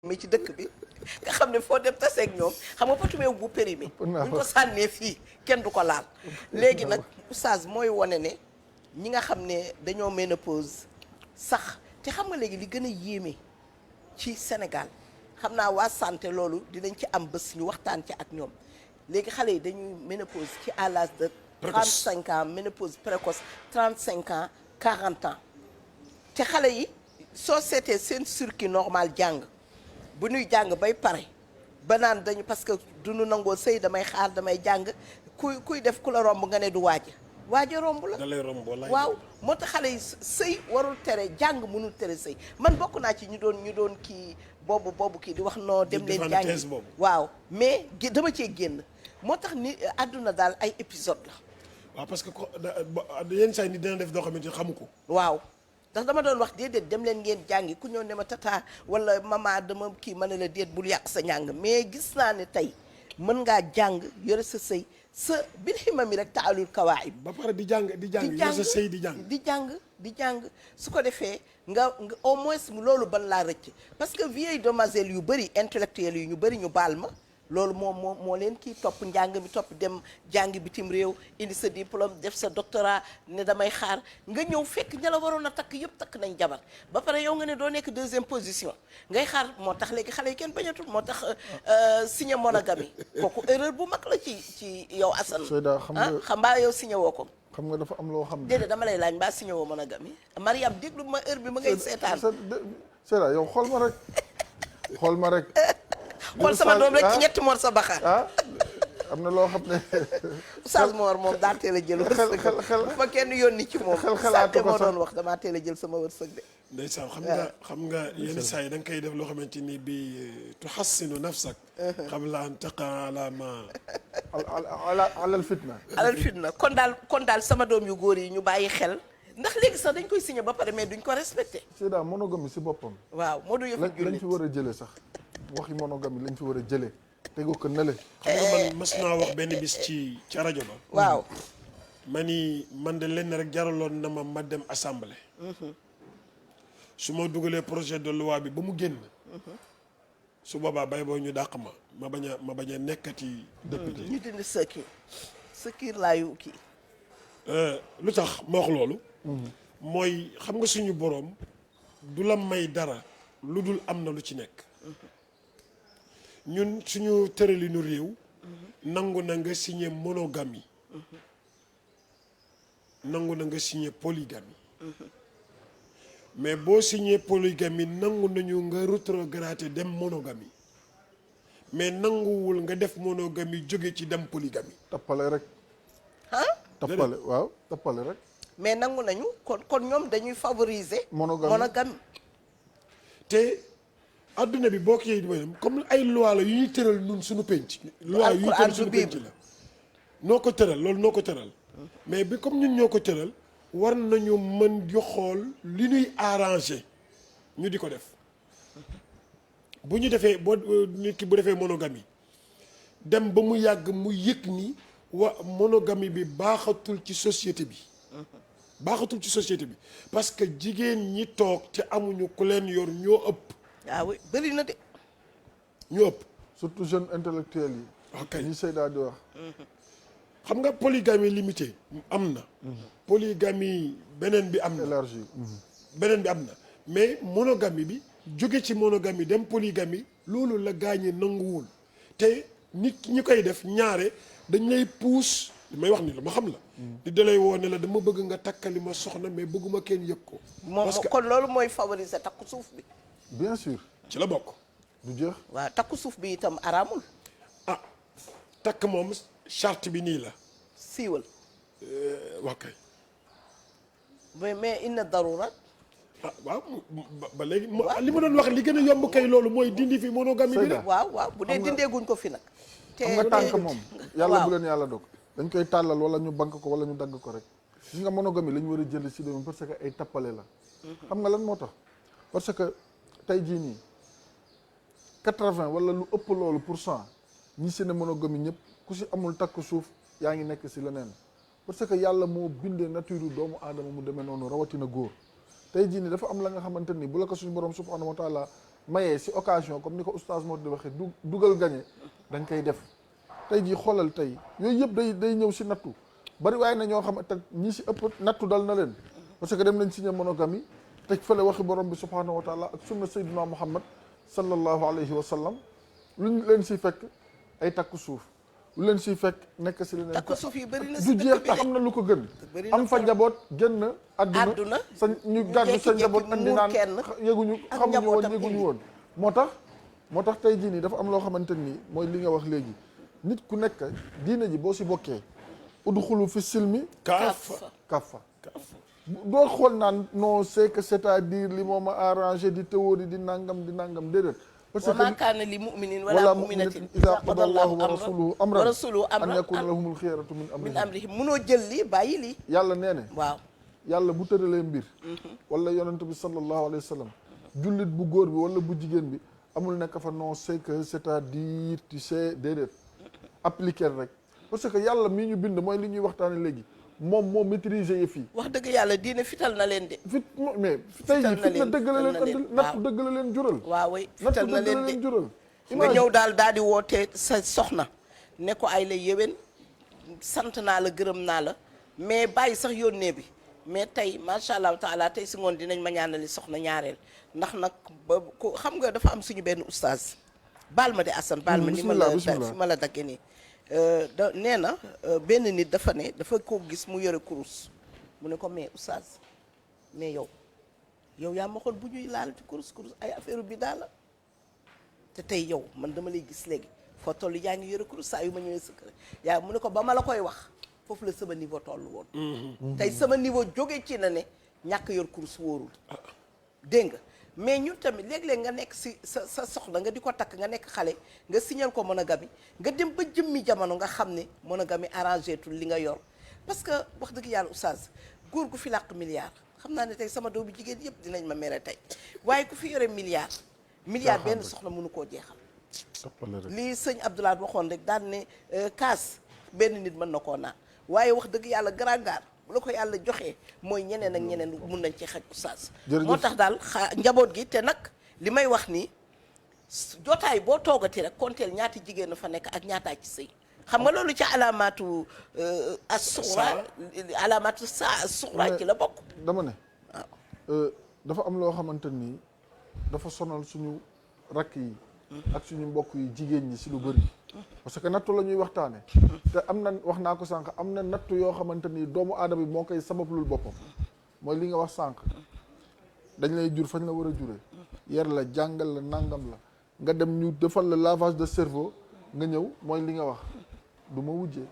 mi ci dëkk bi nga xam ne foo dem taseeg ñoom xam nga potu meew bu périmé buñ ko sànnee fii kenn du ko laal léegi nag oustaz mooy wane ne ñi nga xam ne dañoo ménopause sax te xam nga léegi li gën a yéeme ci Sénégal xam naa waa santé loolu dinañ ci am bés ñu waxtaan ci ak ñoom léegi xale yi dañuy ménopause ci à l'âge de 35 ans ménopause précoce 35 ans 40 ans te xale yi soo seetee seen circuit normal jàng bu ñuy jàng bay pare ba naan dañu parce que du ñu nangoo sëy damay xaar damay jàng kuy def ku la romb nga ne du waaja romb la. da lay romb walaay. waaw moo tax xale yi sëy warul tere jàng mënul tere sëy man bokk naa ci ñu doon kii boobu kii di wax noo dem leen jàngi waaw mais dama cee génn moo tax ni àdduna daal ay épisode la. waaw parce que yenn saa yi ni dina def doo xamante ni xamu ko. waaw. ndax dama doon wax déedéet dem leen ngeen jàngi ku ñëw ne ma tata wala mama dama kii ma ne la déet bul yàq sa njàng mais gis naa ne tey mën ngaa jàng yore sa sëy sa bil xima mi rek taalul kawaayib ba pare di jàng yore sa sëy di jàng su ko defee nga au moins loolu ban laa rëcc parce que vieille demoiselle yu bëri intellectuels yu ñu bëri ñu baal ma loolu moo leen kii topp njàng mi topp dem jàngi bitim réew indi sa diplôme def sa doctorat ne damay xaar nga ñëw fekk ña la waroon a takk yëpp takk nañ jabar ba pare yow nga ne doo nekk deuxième position ngay xaar moo tax léegi xale yi kenn bañatul moo tax signé monogamie kooku erreur bu mag la ci yow Assane. Seyda xam mbaa yow signé woo ko. xam nga dafa am loo xam ne. déedéet dama lay laaj mbaa signé woo monogamie Mariam déglu ma heure bi ma ngay seetaan. Seyda yow xool ma rek xool ma rek. xool sama doom rek ci ñetti mor sa baxaar am na loo xam ne Oustaz Mor moom daa teel a jël wërsëg xel bu ma kenn yónni ci moom xalaatu ko moo doon wax damaa teel a jël sama wërsëg de ndeysaan xam nga yenn saa yi da nga koy def loo xamante ni bi tuhassinu nafsak qabla an taqa ala ma alal fitna kon daal sama doom yu góor yi ñu bàyyi xel ndax léegi sax dañ koy signé ba pare mais duñ ko respecté Seyda monogamie si boppam waaw moo du yëfu jullit lañ fi war a jële sax waxi monogamie lañ fi war a jëlee tegu ko nële. xam nga man mas naa wax benn bis ci rajo ba. waaw. ma ni man de lenn rek jaraloon na ma dem assemblée. su ma dugalee projet de loi bi ba mu génn. su boobaa bay boo ñu dàq ma bañ a nekkati. député ñu dindi sa kiir laayu kii. lu tax ma wax loolu. mooy xam nga suñu boroom du la may dara lu dul am na lu ci nekk. ñun suñu tëralinu réew nangu na nga signé monogamie nangu na nga signé polygamie mais boo signé polygamie nangu nañu nga rétrogradé dem monogamie mais nanguwul nga def monogamie jóge ci dem polygamie. tappale rek. tappale rek. mais nangu nañu kon ñoom dañuy favoriser. monogamie te. adduna bi boo ko yee mooy comme ay loi la yu ñuy tëral nun suñu penc. loi yu ñuy tëral suñu penc la. noo ko tëral loolu noo ko tëral. mais bi comme ñun ñoo ko tëral war nañu mën di xool li ñuy arrangé ñu di ko def bu ñu defee nit ki bu defee monogamie dem ba mu yàgg mu yëg ni monogamie bi baaxatul ci société bi. baaxatul ci société bi parce que jigéen ñi toog te amuñu ku leen yor ñoo ëpp. oui bëri na de. ñu ëpp. surtout jeunes intellectuels yi. ok ñi Seyda di wax. xam nga polygamie limitée am na. polygamie beneen bi am na. élargie. beneen bi am na mais monogamie bi jóge ci monogamie dem polygamie loolu la gaañee nanguwul te nit ñi koy def ñaare dañ lay puus li may wax ni la ma xam la. di dalay woo ne la dama bëgg nga takkali ma soxna mais bëgguma kenn yëg ko. parce que kon loolu mooy favoriser takku suuf bi. bien sûr. ci la bokk. du jeex. waaw takku suuf bi itam araamul. takk moom charte bi nii la. siiwal. wax kay. mais inna darurat. waaw ba léegi. li ma doon wax li gën a yomb kay loolu mooy dindi fi monogamie bi rek. waaw bu dee dindeeguñ ko fi nag. te xam nga tànk moom. yàlla bu leen yàlla dog dañ koy tàllal wala ñu bank ko wala ñu dagg ko rek. gis nga monogamie la ñu war a jël si doom parce que ay tappale la. xam nga lan moo tax parce que. tey jii nii 80 wala lu ëpp loolu % ñi si ne monogamie ñëpp ku si amul takk suuf yaa ngi nekk si leneen parce que yàlla moo bindee nature doomu aadama mu demee noonu rawatina góor tey jii nii dafa am la nga xamante ni bu la ko suñu borom subhanahu wa taala mayee si occasion comme ni ko oustaz Mor di waxee dugal gagné da nga koy def tey jii xoolal tey yooyu yëpp day ñëw si nattu bari waaye na ñoo xamante ñi si ëpp nattu dal na leen parce que dem nañ signé monogamie teg fële waxi borom bi subhanahu wa taala ak sunna sayyidina Muhammad sallallahu alayhi wa sallam luñ leen si fekk ay takku suuf lu leen siy fekk nekk si leneen takku suuf yi bëri na du jeex te am na lu ko gën am fa njaboot génn àdduna sa ñu gàddu sa njaboot andi naan yëguñu xamuñu woon yëguñu woon moo tax tey jii nii dafa am loo xamante nii mooy li nga wax léegi nit ku nekk diine ji boo si bokkee udxulu fi silmi kaffa doo xool naan non c'est que c'est-à-dire li moo ma arrangé di théorie di nangam déedéet parce que ma kaana li mu'minin wala mu'minatin iza qada Allahu wa rasuluhu amran an an yakuna lahumul xiyaratu min amrihim munoo jël lii bàyyi lii yàlla nee ne waaw yàlla bu tëralee mbir wala yonent bi sallallahu alayhi wa sallam jullit bu góor bi wala bu jigéen bi amul nekk fa non c'est que c'est-à-dire tu sais déedéet appliquer rek parce que yàlla mii ñu bind mooy li ñuy waxtaane léegi moom moo maîtriser yëf yi wax dëgg yàlla diine fital na leen de mais tey jii fit na dëgg la leen andil nattu dëgg la leen jural waaw way fital na leen de jural nga ñëw daal di woote sa soxna ne ko ay la yéwén sant naa la gërëm naa la mais bàyyi sax yónnee bi mais tey macha allah taala tey si ngoon dinañ ma ñaanali soxna ñaareel ndax nag ba ko xam nga dafa am suñu benn oustaz baal ma de Assane baal ma ni ma la fi ma la daggee nii da nee na benn nit dafa ne dafa ko gis mu yore kurus mu ne ko mais oustaz mais yow yaa ma xool bu ñuy laal ci kurus ay affaire bi daal la te tey yow man dama lay gis léegi foo toll yaa ngi yore kurus saa yu ma ñëwee sa kër yaa mu ne ko ba ma la koy wax foofu la sama niveau toll woon tey sama niveau jóge ci na ne ñàkk yor kurus wóorul dégg nga mais ñun tamit léeg-léeg nga nekk si sa soxna nga di ko takk nga nekk xale nga signal ko monogamie nga dem ba jëmmi jamono nga xam ne monogamie arrangé tul li nga yor parce que wax dëgg yàlla oustaz góor gu fi làq milliard xam naa ne tey sama doomu jigéen yëpp dinañ ma mere tey waaye ku fi yore milliard benn soxna mënu koo jeexal lii sëñ Abdoulaye waxoon rek daan ne kaas benn nit mën na koo naan waaye wax dëgg yàlla garangaar bu la ko yàlla joxee mooy ñeneen ak ñeneen mun nañ ci xaj oustaz moo tax daal njaboot gi te nag li may wax nii jotaay boo toogati rek konteel ñaati jigéen fa nekk ak ñaataa ci sëy xam nga loolu ci alaamaatu as-sughra alaamaatu as-sughra ci la bokk dama ne waaw dafa am loo xamante nii dafa sonal suñu rakk yi ak suñu mbokk yi jigéen ñi si lu bëri parce que nattu la ñuy waxtaane te am na wax naa ko sànq am na nattu yoo xamante ni doomu aadama bi moo koy sabablul boppam mooy li nga wax sànq dañ lay jur fañ la war a juree yar la jàngal la nangam la nga dem ñu defal la lavage de cerveau nga ñëw mooy li nga wax du ma wujjee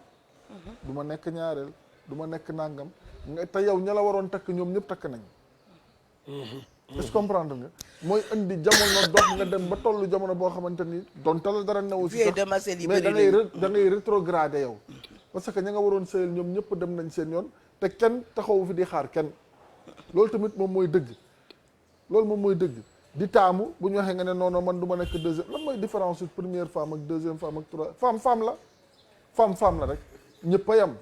du ma nekk ñaareel du ma nekk nangam nga te yow ña la waroon takk ñoom ñëpp takk nañ est-ce que comprendre nga mooy indi jamono dox nga dem ba tollu jamono boo xamante ni donte la dara newu si sax mais da ngay rétrogradé yow parce que ña nga waroon sëyal ñoom ñëpp dem nañ seen yoon te kenn taxawu fi di xaar kenn loolu tamit moom mooy dëgg di taamu bu ñu waxee nga ne non man du ma nekk deuxième lan mooy différence sur première femme ak deuxième femme ak troisième femme la rek ñëpp a yem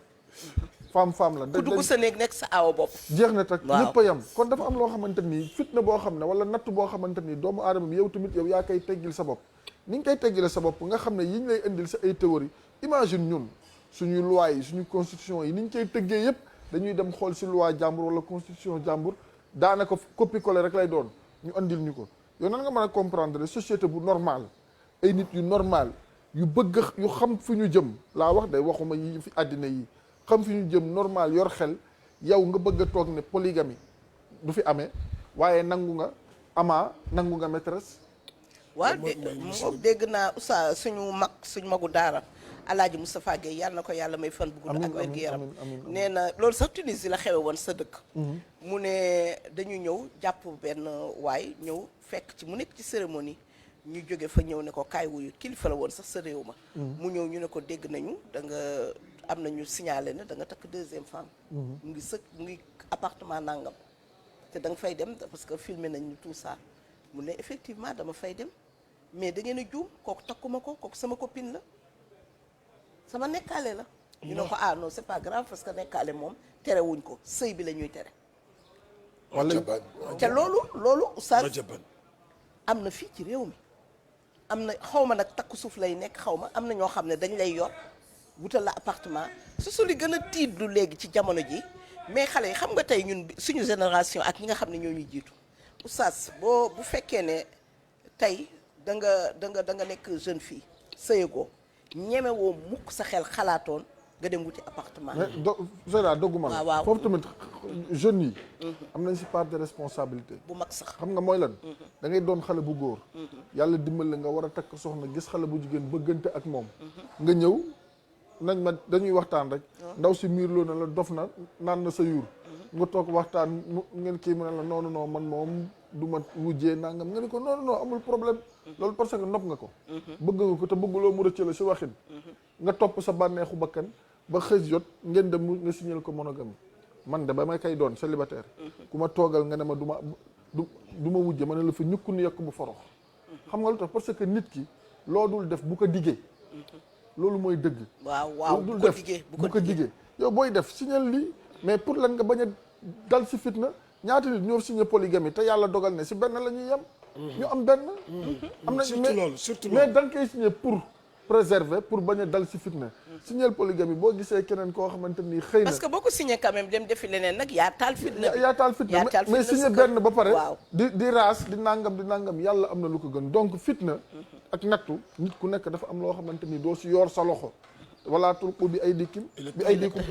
femme la ku dugg sa néeg nekk sa aawa bopp jeex na tak ñëpp a yem kon dafa am loo xamante nii fitna boo xam ne wala natt boo xamante nii doomu aadama bi yow tamit yow yaa koy teggil sa bopp ni nga koy teggile sa bopp nga xam ne yiñ lay indil sa ay théorie imagine ñun suñuy loi yi suñu constitution yi ni ñu koy tëggee yëpp dañuy dem xool si loi jàmbur wala constitution jàmbur daanaka copie coller rek lay doon ñu andil ñu ko yow nan nga mën a comprendre société bu normal ay nit yu normal yu bëgg yu xam fi ñu jëm laa wax day waxuma yi fi àddina yi xam fi ñu jëm normal yor xel yow nga bëgg a toog ne polygamie du fi amee waaye nangu nga maîtresse waaw moom dégg naa oustaz suñu magu daara Alaaji Moustapha Gueye yàlla na ko yàlla may fan bu gudd ak wér gu yaram nee na loolu sax Tunisie la xewe woon sa dëkk mu ne dañu ñëw jàpp benn waay ñëw fekk ci mu nekk ci cérémonie ñu jóge fa ñëw ne ko kaay wuyu kilifa la woon sax sa réew ma mu ñëw ñu ne ko dégg nañu da nga am nañu signalé ne da nga takk deuxième femme mu ngi appartement nangam te da nga fay dem parce que filmé nañu tout ça mu ne effectivement dama fay dem mais da ngeen a juum kooku takkuma ko kooku sama copine la sama nekkaale la ñu ne ko non c'est pas grave parce que nekkaale moom tere wuñ ko sëy bi la ñuy tere te loolu oustaz am na fii ci réew mi am na xaw ma nag takku suuf lay nekk xaw ma am na ñoo xam ne dañ lay yor wutal la appartement su li gën a tiitlu léegi ci jamono ji mais xale yi xam nga tey ñun suñu génération ak ñi nga xam ne ñoo ñuy jiitu oustaz bu fekkee ne tey da nga nekk jeune fille sëyegoo ñemewoo mukk sa xel xalaatoon nga dem wuti appartement. mais Zeyda dogguma la. waaw foofu tamit jeunes yi. am nañ si part de responsabilité. bu mag sax xam nga mooy lan. da ngay doon xale bu góor. yàlla dimbali nga war a takk soxna gis xale bu jigéen bëggante ak moom. nga ñëw nañ ma dañuy waxtaan rek. ndaw si miir loo na la dof na naan na sa yuur. nga toog waxtaan ngeen kii mu ne la non non man moom du ma wujjee nangam nga ne ko non non amul problème. loolu parce que nopp nga ko. bëgg nga ko te bëgguloo mu rëcc la si waxin. nga topp sa bànneexu bakkan ba xëy jot ngeen dem nga signal ko monogamie man de ba may kay doon célibataire ku ma toogal nga ne ma du ma wujje ma ne la fa ñukku ni yekk bu forox xam nga lu tax parce que nit ki loo dul def bu ko diggee loolu mooy dëgg. waaw dul def bu ko diggee yow booy def signal lii mais pour lan nga bañ a dal si fitna ñaata nit ñoo signé polygamie te yàlla dogal ne si benn la ñuy yem. ñu am benn. am na surtout loolu surtout mais da nga koy signé pour préserver pour bañ a dal si fitna. signé polygamie boo gisee keneen koo xamante ni xëy na. parce que boo ko signé quand même dem defi leneen nag yaa taal fitna. yaa taal fitna mais signé benn ba pare. di raas di nangam yàlla am na lu ko gën donc fitna. ak nattu nit ku nekk dafa am loo xamante ni doo si yor sa loxo. wala tulqu bi aydikum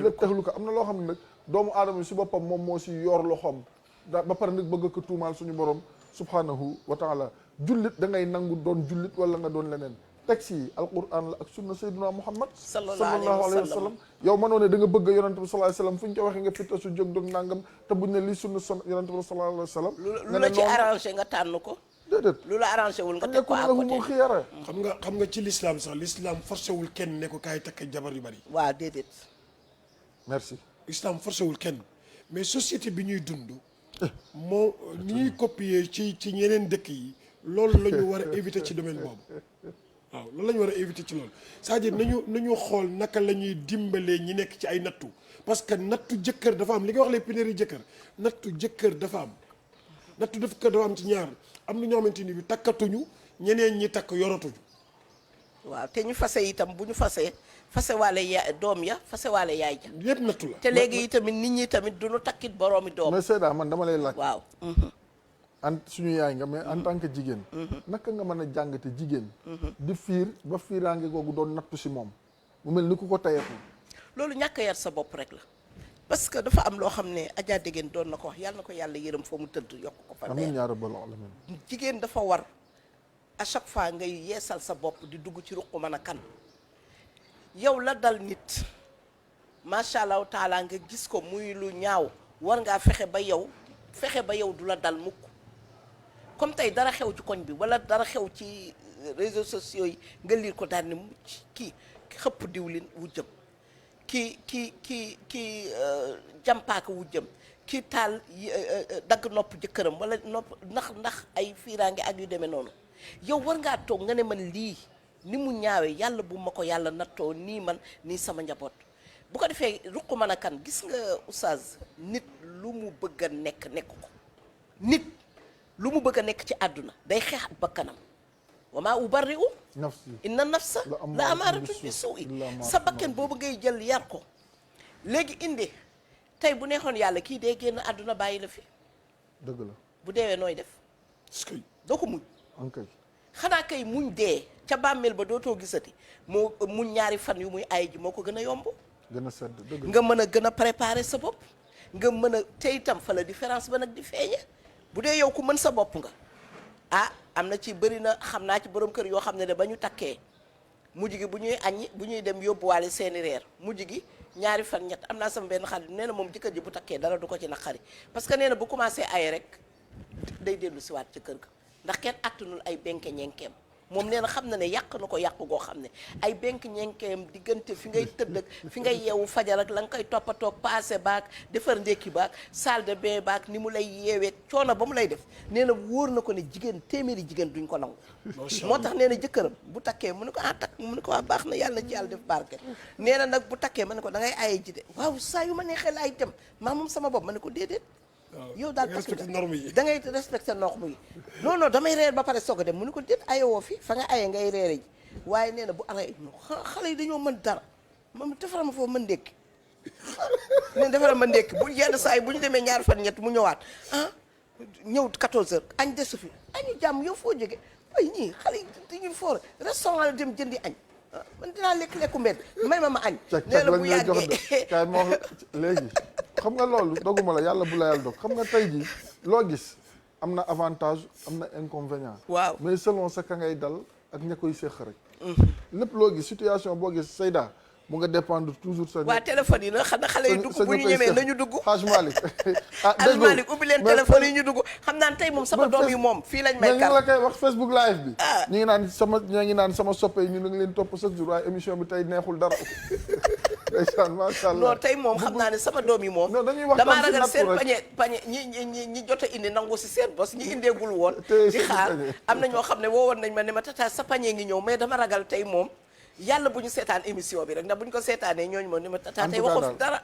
lépp taxlu ko am na loo xam ne nag doomu aadama yi si boppam moom moo si yor loxoom ba pare nag bëgg ko tuumaal suñu borom subhanahu wa taala jullit da ngay nangu doon jullit wala nga doon leneen texte yi alquran la ak sunna sayyiduna muhammad sallallahu alayhi wa sallam yow mënoo ne da nga bëgg yonente bi sallallahu alayhi wa sallam fu ñu ko waxee nga fitta su jóg dog nangam te buñ ne lii sunna yonente bi sallallahu alayhi wa sallam lu la ci arrangé nga tànn ko déedéet lu la arrangé wul nga teg ko à côté xiyara xam nga ci l'islam sax l'islam forcé wul kenn ne ko kaay takk jabar yu bari. waaw déedéet. merci. islam forcé wul kenn mais société bi ñuy dund. moo ni ñuy copier ci ñeneen dëkk yi loolu la ñu war a éviter ci domaine boobu waaw loolu la ñu war a éviter ci loolu c'est-à-dire nañu xool naka la ñuy dimbalee ñi nekk ci ay nattu parce que nattu jëkkër dafa am li nga wax les pénuries jëkkër nattu jëkkër dafa am. nattu jëkkër dafa am ci ñaar am na ñoo xamante ni bi takkatuñu ñeneen ñi takk yoratuñu. waaw te ñu fase itam bu ñu fase waale doom ya fase waale yaay ja. yëpp nattu la. te léegi itamit nit ñi tamit duñu takkit boroomi doom. mais Seyda man dama lay laaj. waaw. suñu yaay nga mais en tant que jigéen. naka nga mën a jàngate jigéen. di fiir ba fiiraange googu doon nattu si moom mu mel ni ku ko tayeeku. loolu ñàkk a yar sa bopp rek la. parce que dafa am loo xam ne Adja Degen doon na ko wax yàlla na ko yàlla yërëm fa mu tëdd yokk ko fa. amiin yaa rabbal alamin. jigéen dafa war à chaque fois ngay yeesal sa bopp di dugg ci ruq mën a kan yow la dal nit macha allah taala nga gis ko muy lu ñaaw war ngaa fexe ba yow du la dal mukk comme tey dara xew ci koñ bi wala dara xew ci réseaux sociaux yi nga liir ko daal ni kii xëpp diwlin wu jëm kii jàmpaaka wu jëm kii taal dagg nopp jëkkëram wala nopp ndax ay fiiraange ak yu demee noonu yow war ngaa toog nga ne man lii ni mu ñaawee yàlla bu ma ko yàlla nattoo nii man nii sama njaboot bu ko defee ruq mën a kan gis nga oustaz nit lu mu bëgg a nekk ko nit lu mu bëgg a nekk ci àdduna day xeex ak bakkanam wa maa ubarri'u inna nafsa la amaaratun bi suu'i sa bakken boobu ngay jël yar ko léegi indi tey bu neexoon yàlla kii dee génn àdduna bàyyi la fi dëgg la bu deewee nooy def doo ko muñ xanaa kay muñ dee ca bàmmeel ba dootoo gisati moo muñ ñaari fan yu muy ay ji moo ko gën a yomb gën a sedd dëgg nga mën a gën a préparer sa bopp nga mën a te itam fa la différence ba nag di feeñe bu dee yow ku mën sa bopp nga ah am na ci bëri na xam naa ci borom kër yoo xam ne de ba ñu takkee mujj gi bu ñuy aññi bu ñuy dem yóbbuwaale seeni reer mujj gi ñaari fan ñett am naa sama benn xarit nee na moom jëkkër ji bu takkee dara du ko ci naqari parce que nee na bu commencé ay rek day dellu siwaat ci kër ga ndax kenn attanul ay benke ñenkeem moom nee na xam na ne yàq na ko yàq goo xam ne ay benk ñenkeem diggante fi ngay tëdd ak fi ngay yeewu fajar ak la nga koy toppatoog passé baak defar ndékki baak salle de bain baak ni mu lay yeewee coono ba mu lay def nee na wóor na ko ne jigéen téeméeri jigéen duñ ko nangu moo tax nee na jëkkëram bu takkee mu ne ko takk mu ne ko baax na yàlla na ci yàlla def barke nee na nag bu takkee ma ne ko da ngay aye ji de waaw saa yu ma neexee laay dem maa moom sama bopp ma ne ko déedéet yow daal da ngay respecté norme yi. da ngay respecté norme yi. non non damay reer ba pare soog a dem mu ne ko déet ayewoo fi fa nga aye ngay reere ji waaye nee na bu aree xale yi dañoo mën dara moom defaral ma foofu mën ndékki ne defaral ma ndékki bu yenn saa yi bu ñu demee ñaar fan ñett mu ñëwaat ñëw 14h añ desu fi añu jàmm yow foo jóge way ñii xale yi dañuy foor restaurant la dem jëndi añ man dinaa lekku mbedd may ma añ nee la bu yàggee kaay moo léegi xam nga loolu doguma la yàlla bu la yàlla dog xam nga tey jii loo gis am na avantage am na inconvénient waaw mais selon sa ka ngay dal ak ña koy séq rek lépp loo gis situation boo gis Seyda mu nga dépendre toujours sa waa téléphone yi na xanaa xale yi dugg bu ñu ñemee nañu dugg Haj Malick Haj Malick ubbi leen téléphone yi ñu dugg xam naa tey moom sama doom yi moom fii lañ may ñu la koy wax Facebook live bi ñu ngi naan sama soppe yi ñu ngi leen topp chaque jour waaye émission bi tey neexul dara ndeysaan macha allah non tey moom xam naa ne sama doom yi moom damaa ragal seen pañe ñi jot a indi nangu si seen bos ñi indeegul woon di xaar am na ñoo xam ne woowoon nañ ma ne ma tata sa pañe ngi ñëw mais dama ragal tey moom yàlla bu ñu seetaan émission bi rek ndax bu ñu ko seetaanee ñooñu moom ni ma tata tey waxoo fi dara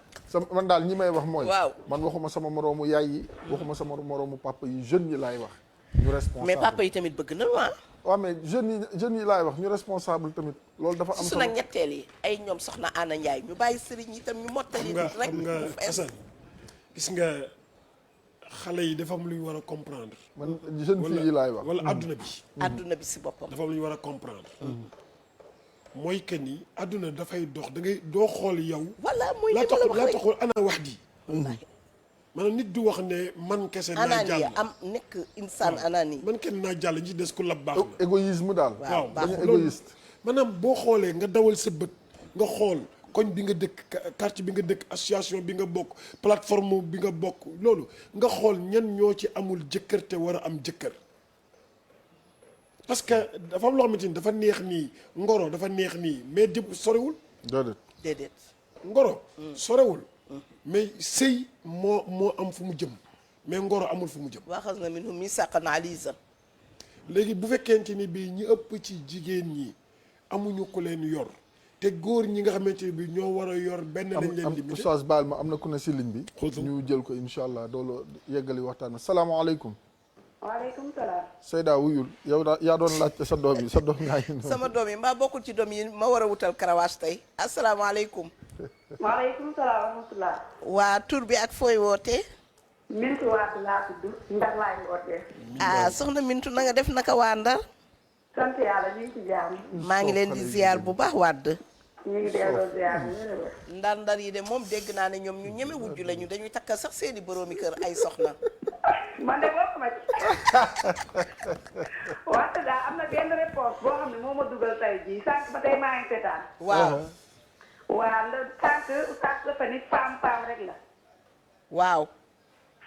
man daal ñi may wax mooy waaw man waxuma sama moroomu yaay yi waxuma sama moroomu papa yi jeunes yi laay wax ñu responsable mais papa yi tamit bëgg na waa waaw mais jeunes yi laay wax ñu responsable tamit loolu dafa am su nag ñetteel yi ay ñoom soxna Anna Ndiaye ñu bàyyi sëriñ yi tam ñu mottali rek xam nga Assane gis nga xale yi dafa am lu ñu war a comprendre man jeune fille yi laay wax wala adduna bi si boppam dafa am lu ñu war a comprendre mooy que ni adduna dafay dox da ngay doo xool yow voilà mooy laa taxul ana wax di maanaam nit du wax ne man kese naa jàll am nekk insaan anani man kenn naa jàll ñi des ku lab baax na égoïsme daal waaw dañu égoïste maanaam boo xoolee nga dawal sa bët nga xool koñ bi nga dëkk quartier bi nga dëkk association bi nga bokk plateforme bi nga bokk loolu nga xool ñan ñoo ci amul jëkkër te war a am jëkkër parce que dafa am loo xamante ni dafa neex nii ngoro dafa neex nii mais jëm sorewul déedéet ngoro sorewul mais sëy moo am fu mu jëm mais ngoro amul fu mu jëm waxas na minhum misaqan aliza léegi bu fekkente ni bii ñi ëpp ci jigéen ñi amuñu ku leen yor te góor ñi nga xamante ne bii ñoo war a yor benn lañ leen limité oustaz baal ma am na ku ne si ligne bi ñu jël ko insha allah doolu yeggali waxtaan bi salaamaaleykum waaleykum salaam. Seyda wuyul yow yaa doon laajte sa doom yi sa doom yaa ngi noonu. sama doom yi mbaa bokkul ci doom yi ma war a wutal karawaas tey asalaamaaleykum. waaleykum salaam wa rahmatulah. waa tur bi ak fooy wootee. Mintu Wade laa tudd Ndar laay wootee. soxna Mintu na nga def naka waa Ndar. sant yàlla ñu ngi ci jàmm. maa ngi leen di ziar bu baax Wade. ñu ngi delloo ziar ndar yi de moom dégg naa ne ñoom ñu ñeme wujju lañu dañuy takka sax seeni boroomi kër ay soxna. man de bokk ma ci. wante daal am na benn réponse boo xam ne moo ma dugal tey jii sànq ba tey maa ngi seetaan. waaw. waaw sànq oustaz dafa ni femme rek la. waaw.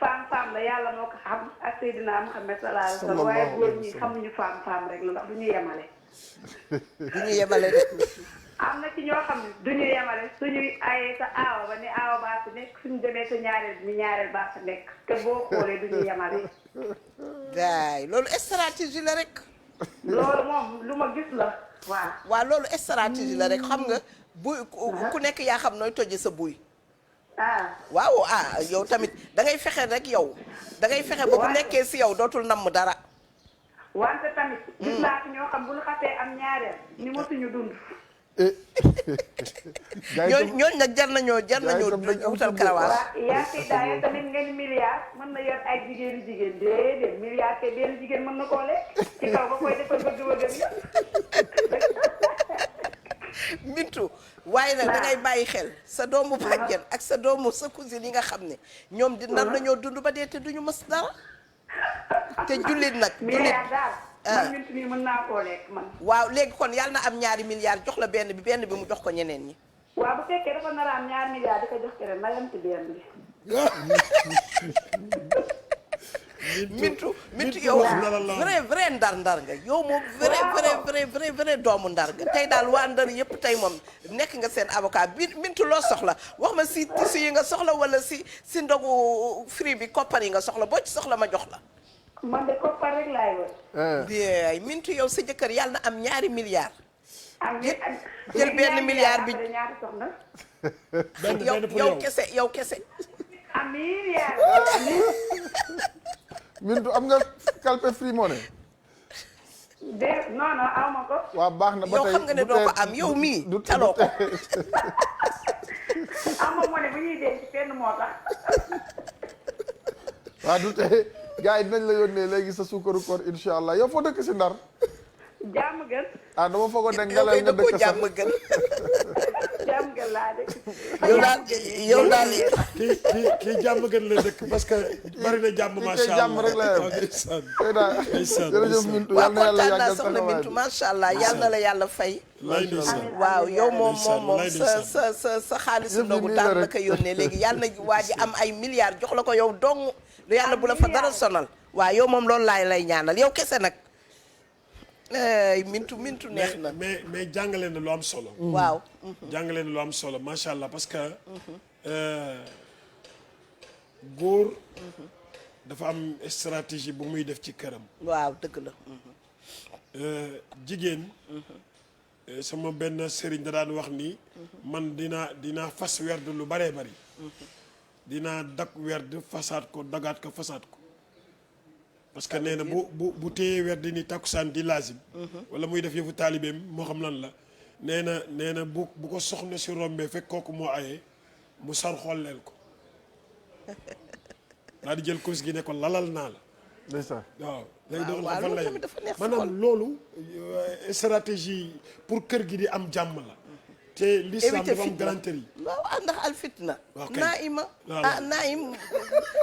femme la yàlla moo ko xam ak Seydina Muhammad sallallahu alayhi wa sallam waaye góor ñi xamuñu femme rek la ndax du ñu yemale. du ñu yemale de. am na ci ñoo xam ne du ñu yemale suñuy ayee sa aawa ba ni aawa baa fi nekk suñu demee sa ñaareel bi ni ñaareel baa fa nekk te boo xoolee du ñu yemale. gaay loolu stratégie la rek. loolu moom lu ma gis la. waaw loolu stratégie la rek xam nga buy ku nekk yaa xam nooy toje sa buy. waaw yow tamit da ngay fexe rek yow. da ngay fexe ba bu nekkee si yow dootul namm dara. wante tamit. gis naa fi ñoo xam bu ñu xasee am ñaareel ni mosuñu dund. ñooñu nag jar nañoo wutal karawaas. waaw yaa ngi daay tamit ngeen milliard mën na yor ay jigéen déedéet milliard te benn jigéen mën na koo lekk ci kaw ba koy defal bëgg-bëgg bi. Mintu waaye nag da ngay bàyyi xel sa doomu bàjjen ak sa doomu sa cousine yi nga xam ne ñoom di nar nañoo dund ba dee te duñu mës dara te jullit nag. milliard daal. man Mintu nii mën naa koo lekk man. waaw léegi kon yàlla na am ñaari milliards jox la benn bi mu jox ko ñeneen ñi. waaw bu fekkee dafa nar a am ñaari milliards di ko jox keneen na yem ci benn bi. Mintu yow vrai ndar nga yow moom vrai doomu ndar nga tey daal waa ndar yëpp tey moom nekk nga seen avocat bi Mintu loo soxla wax ma si tissu yi nga soxla wala si ndogu free bi koppar yi nga soxla boo ci soxla ma jox la. man de koppar rek laay wër. bien Mintu yow sa jëkkër yàlla na am ñaari milliards. jël benn milliard bi ñaari soxna. yow kese. amiin yaa rabbi amiin. Mintu am nga calpe free money. non aw ma ko. waaw baax na ba yow tey xam nga ne doo ko am yow mii taloo ko. aw ma moo ne bu ñuy denc fenn moo tax. waaw du tey gars yi dinañ la yónnee léegi sa suukaru koor incha allah yow foo dëkk si Ndar. jàmm gën. ah dama foogoon ne yow ngalal kay nga da koo dëkk sax jàmm gën. jàmm gën laa de. yow daal kii jàmm gën la dëkk parce que bari na jàmm kii macha kay allah jàmm rek la yem. ndeysaan tey daal ndeysaan jërëjëf Mintu waaw yal na yàlla kontaan naa yàggal soxna taxawaay Mintu bi. macha allah yal na la yàlla fay. lay ndeysaan waaw yow moom ndeysaan, sa xaalisu Yëf yi ndogu nii daan la la rek. ko yónnee léegi yàlla na waa ji am ay milliards jox la ko yow dong lu yàlla bu la fa dara sonal waaw yow moom loolu laay lay ñaanal yow kese nag mintu neex na mais jàngale na lu am solo. waaw jàngale na lu am solo macha allah parce que góor dafa am stratégie bu muy def ci këram. waaw dëgg la jigéen sama benn sëriñ da daan wax ni man dinaa fas werd lu baree bari dinaa dag werd fasaat ko dagaat ko fasaat ko parce que nee na bu téyee werd ni takkusaan di laazim wala muy def yëfu taalibeem moo xam lan la nee na bu ko soxna si rombee fekk kooku moo ayee mu sar xolleel ko daal di jël kurus gi ne ko lalal naa la ndeysaan. waaw léegi doon waaw fan loolu lay tamit dafa neex si maanaam xol. loolu stratégie pour kër gi di am jàmm la te l'islam éviter dafa am fitna galanterie waaw ndax al fitna waaw kay. naima Voilà. naim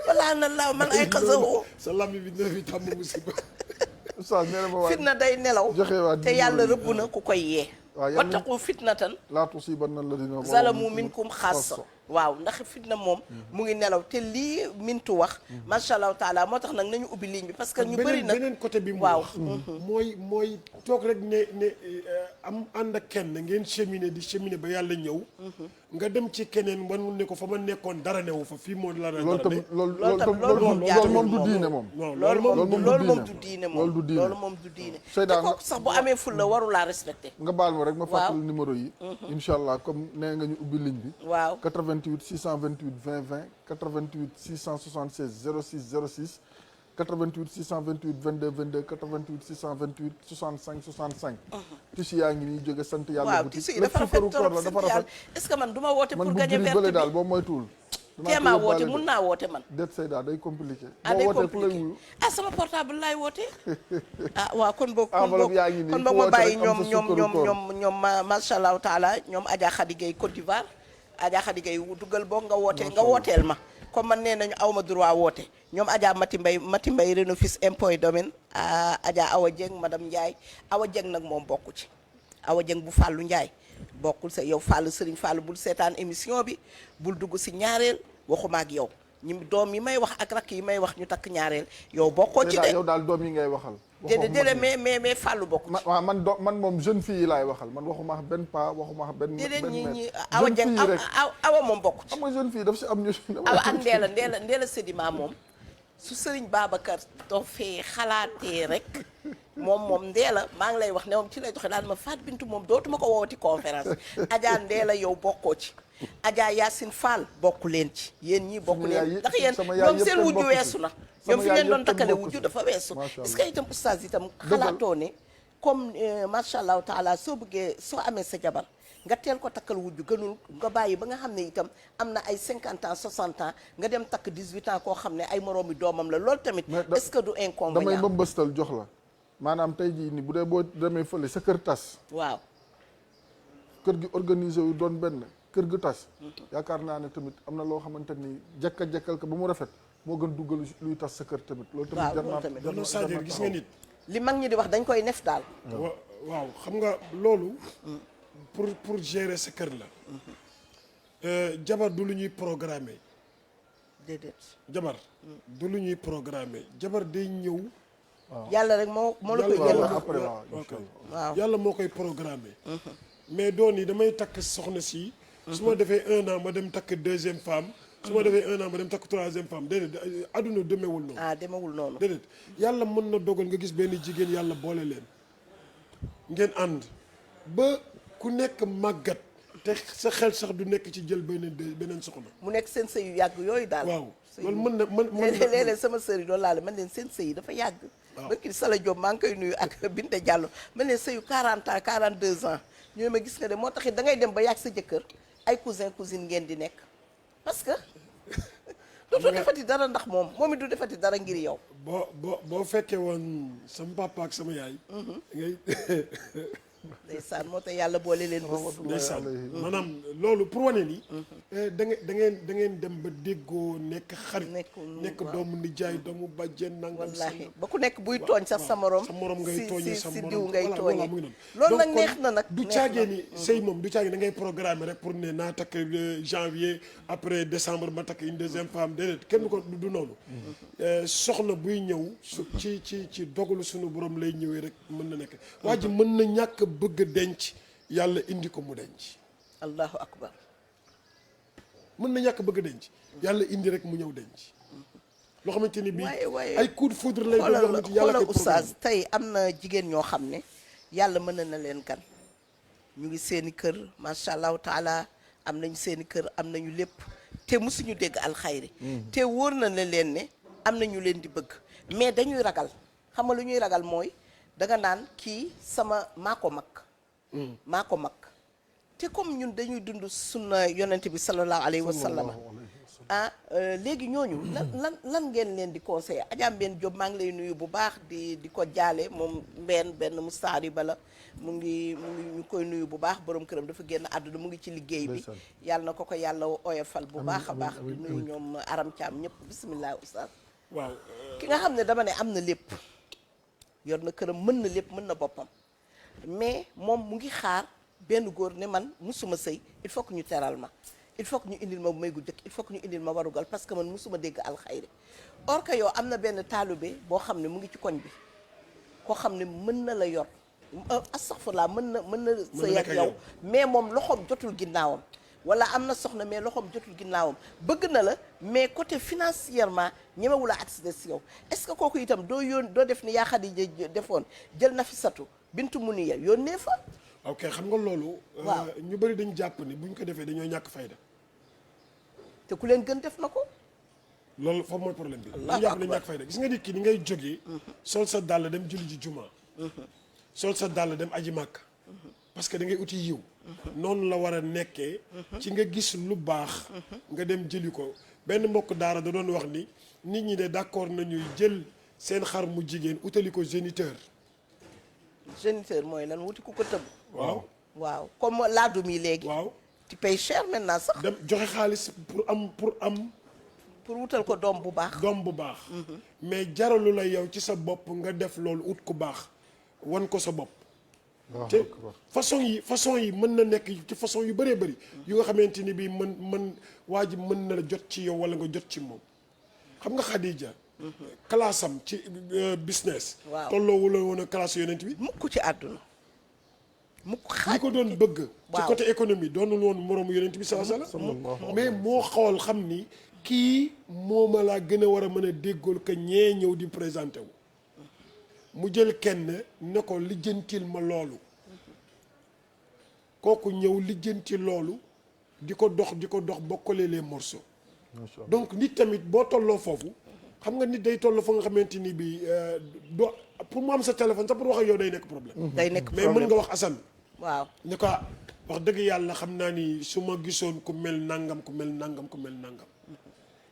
wala na la man ay xasawoo sa lammi bi dina fi tàmm musiba oustaz nee na ma waay fitna day nelaw joxe waa te yàlla rëbb na ku koy yee waaw yàlla wattaqu fitnatan laa tusiibanna alladina zalamu minkum xaassa waaw ndax fitna moom mu ngi nelaw te lii mintu wax macha allah taala moo tax nag nañu ubbi ligne bi parce que ñu bëri nag beneen côté bi mu waaw wax mooy toog rek ne am ànd ak kenn ngeen cheminer di cheminer ba yàlla ñëw nga dem ci keneen wan ne ko fa ma nekkoon dara newu fa fii moo la loolu tamit loolu moom du diine moom. loolu moom du diine moom loolu du diine. loolu moom du diine te Seyda kooku sax bu amee ful la waru laa respecté nga baal ma rek ma waaw. fàttali numéro yi. incha allah comme nee nga ñu ubbi ligne bi. waaw 88 628 20 20 88 676 06 06 88 628 22 22 88 628 65 65. tissu yaa ngi nii jóge sant yàlla. waaw boutique tissu yi lépp dafa suukaru rafet koor trop la dafa rafet. est-ce que man du ma woote man pour bu gagner gris verte bële daal bi boo moytuwul. teemaa woote mun naa woote man déet Seyda day compliqué. ah boo day wootee ku lay compliqué wuyu. ah sama portable laay woote ah waaw kon boog enveloppe yaa ngi nii kon ku boog ma woote bàyyi rek am sa sukkaru koor. ñoom macha allah taala ñoom Adja Khady Gueye Côte d'Ivoire Adja Khady Gueye dugal boog nga wooteel ma comme man nee nañu aw ma droit woote ñoom Adja Mati Mbaye Renofis impôt domaine Adja Awa Dieng madame Ndiaye Awa Dieng nag moom bokku ci Awa Dieng bu Fallou Ndiaye bokkul sa yow Fallou Serigne Fallou bul seetaan émission bi bul dugg si ñaareel waxuma ak yow ñi doom yi may wax ak rakk yi may wax ñu takk ñaareel yow bokkoo ci de yow daal doom yi ngay waxal. déedéet mais Fallou bokku ci man moom jeune fille yi laay waxal man waxuma benn pa waxuma benn. déedéet ñi mètre. Awa jeune Dieng fille rek awa moom bokku ci xam nga jeune fille daf si am ñu. awa ak Ndeela Sédima moom su Serigne Babacar dofee xalaatee rek moom Ndeela maa ngi lay wax ne moom ci lay doxee daal ma Fatou Bintou moom dootuma ko woowati conférence Adja Ndeela yow bokkoo ci Adja Yacine Fall bokku leen ci yéen ñii bokku leen ndax yéen ñoom seen wujju weesu na ñoom fi ngeen doon takkale wujju dafa weesu est-ce que itam oustaz itam xalaatoo ne comme macha allahu taala soo bëggee soo amee sa jabar nga teel ko takkal wujju gënul nga bàyyi ba nga xam ne itam am na ay 50 ans 60 ans nga dem takk 18 ans koo xam ne ay moroomi doomam la loolu tamit est-ce que du inconvénient damay mbëmbëstal jox la maanaam tey jii ni bu dee boo demee fële sa kër tas waaw kër gi organisé wu doon benn kër gu tas yaakaar naa ne tamit am na loo xamante ni jekkal ko ba mu rafet moo gën duggal luy tas sa kër tamit loolu tamit jar naa loolu c'est-à-dire gis nga nit li mag ñi di wax dañ koy nef daal waaw xam nga loolu pour gérer sa kër la jabar du lu ñuy programmer déedéet jabar du lu ñuy programmer jabar day ñëw yàlla rek moo la koy jël après waaw yàlla moo koy programmer mais doon yi damay takk soxna si su ma defee 1 an ma dem takk 2e femme su ma defee 1 an ma dem takk 3e femme déedéet adduna demewul noonu demewul noonu déedéet yàlla mën na dogal nga gis benn jigéen yàlla boole leen ngeen ànd ba ku nekk màggat te sa xel sax du nekk ci jël beneen soxna. mu nekk seen sëy yu yàgg yooyu daal. waaw loolu mën na mën na léeg-léeg sama sœur yi doon laale man leen seen sëy yi dafa yàgg. waaw barki Sala Diop maa ngi koy nuyu ak Binte Diallo man leen sëyu 40 ans 42 ans ñooy ma gis nga de moo taxit da ngay dem ba yàgg sa jëkkër ay cousin cousine ngeen di nekk parce que dootoo defati dara ndax moom it du defati dara ngir yow. boo fekkee woon sama papa ak sama yaay. ngay. ndeysaan moo tax yàlla boole leen bés. ndeysaan maanaam loolu pour wane ni. da ngeen dem ba déggoo nekk xarit. nekk doomu nijaay doomu bàjjen nangam. wallaahi ba ku nekk buy tooñ sax sa morom. sa morom ngay tooñee sa morom si diw ngay tooñee. mu ngi noonu loolu nag neex na nag. du caagee ni sëy moom du caagee da ngay programmer rek pour ne naa takk janvier après décembre ma takk une deuxième femme déedéet kenn ko du noonu. soxna buy ñëw ci dogalu sunu borom lay ñëwee rek mën na nekk. waa ji mën na ñàkk bëgg denc yàlla indi ko mu denc. allahu akbar. mën na ñàkk bëgg denc yàlla indi rek mu ñëw denc. loo xamante ni bii ay coup de foudre lay doon yoo xamante yàlla koy oustaz tey am na jigéen ñoo xam ne yàlla mën na leen gan ñu ngi seeni kër macha allahu taala am nañu seeni kër am nañu lépp te musuñu dégg alxayri te wóor na leen ne am na ñu leen di bëgg mais dañuy ragal xam nga lu ñuy ragal mooy danga naan kii maa ko mag te comme ñun dañuy dund sunna yonent bi sallallahu alayhi wa sallam léegi ñooñu lan ngeen leen di conseiller Adja Mbène Diop maa ngi lay nuyu bu baax di ko jaale moom benn mustaari bala mu ngi ñu koy nuyu bu baax borom këram dafa génn àdduna mu ngi ci liggéey bi yàlla na ko yàlla oyofal bu baax a baax di nuyu ñoom Aram Thiam ñëpp bismillah oustaz waaw ki nga xam ne dama ne am na lépp yor na këram mën na lépp mën na boppam mais moom mu ngi xaar benn góor ne man musuma sëy il faut que ñu teral ma il faut que ñu indil ma may gu jëkk il faut que ñu indil ma warugal parce que man musuma dégg alxayri or que yow am na benn taalube boo xam ne mu ngi ci koñ bi koo xam ne mën na la yor astaghfirullah mën na sëy ak yow mais moom loxoom jotul ginnaawam wala am na soxna mais loxoom jotul ginnaawam bëgg na la mais côté financièrement ñemewula accès si yow est-ce que kooku itam doo def ni yaa Xadija defoon jël Nafisatu bintu Muniya yónnee fa. ok xam nga loolu. waaw ñu bëri dañu jàpp ni buñ ko defee dañoo ñàkk fayda. te ku leen gën def na ko. loolu foofu mooy problème bi. dañu jàpp ne ñàkk fayda gis nga nit ki ni ngay jógee. sol sa dàll dem julli ji juma. sol sa dàll dem aji màkk. parce que da ngay uti yiw. noonu la war a nekkee. ci nga gis lu baax. nga dem jëli ko benn mbokk daara da doon wax ni nit ñi de d'accord nañuy jël seen xar mu jigéen utali ko géniteur. géniteur mooy lan wuti ku ko tëb. waaw comme laadum yi léegi. waaw tu payes cher maintenant sax. dem joxe xaalis pour wutal ko doom bu baax. mais jaralu la yow ci sa bopp nga def loolu ut ku baax wan ko sa bopp. te façon yi mën na nekk ci façon yu bëree bëri. yu nga xamante ni bii waa ji mën na la jot ci yow wala nga jot ci moom xam nga Khadija. classe am ci business. waaw tolloo wala woon a classe yonent bi. mukk ci àdduna. mukk xaaj ñi ko doon bëgg. ci côté économie doonul woon moroomu yonent bi sallallahu alayhi wasallam mais moo xool xam ni kii mooma laa gën a war a mën a déggool que ñee ñëw di présenté wu. mu jël kenn ne ko lijjantil ma loolu. kooku ñëw lijjanti loolu di ko dox bokkale les morceaux. donc nit tamit boo tolloo foofu. xam nga nit day toll fa nga xamante ni bii doo pour mu am sa téléphone sax pour wax ak yow day nekk problème. day nekk mais mën nga wax Assane. waaw ne ko wax dëgg yàlla xam naa ni su ma gisoon ku mel nangam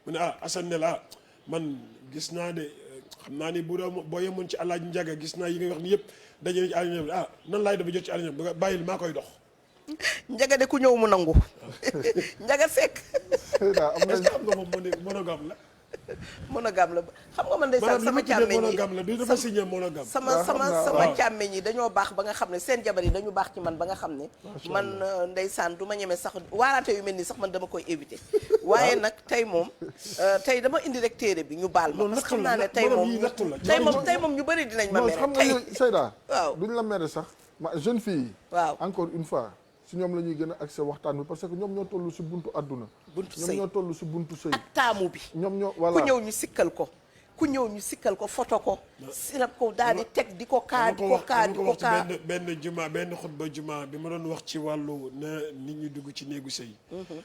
mu ne Assane ne la man gis naa de xam naa ni boo yemoon ci alaaj njaga gis naa yi ngay wax ni yëpp daje ci alaaj njaga nan laay dafa jot ci alaaj njaga bàyyil maa koy dox. njaga de ku ñëw mu nangu. njaga sekk. est-ce que xam nga moom monogame la. monogame la xam nga man ndeysaan sama càmmeñ yi monogame la du dafa signé monogame. sama càmmeñ yi dañoo baax ba nga xam ne seen jabar yi dañu baax ci man ba nga xam ne man ndeysaan du ma ñeme sax waaraate yu mel nii sax man dama koy éviter waaye nag tey moom tey dama indi rek téere bi ñu baal ma parce que xam naa ne tey moom ñu bëri dinañ ma mere xam nga Seyda waaw duñ la mere sax ma jeune fille waaw encore une fois si ñoom la ñuy gën a accès waxtaan bi parce que ñoom ñoo toll si buntu àdduna ñoom ñoo toll si buntu sëy ak taamu bi ñoom ñoo voilà ku ñëw ñu sikkal ko ku ñëw ñu sikkal ko photo ko sirab ko daal di teg di ko kaa di ko kaa di ko kaa benn xutba juma bi ma doon wax ci wàllu na nit ñi dugg ci néegu sëy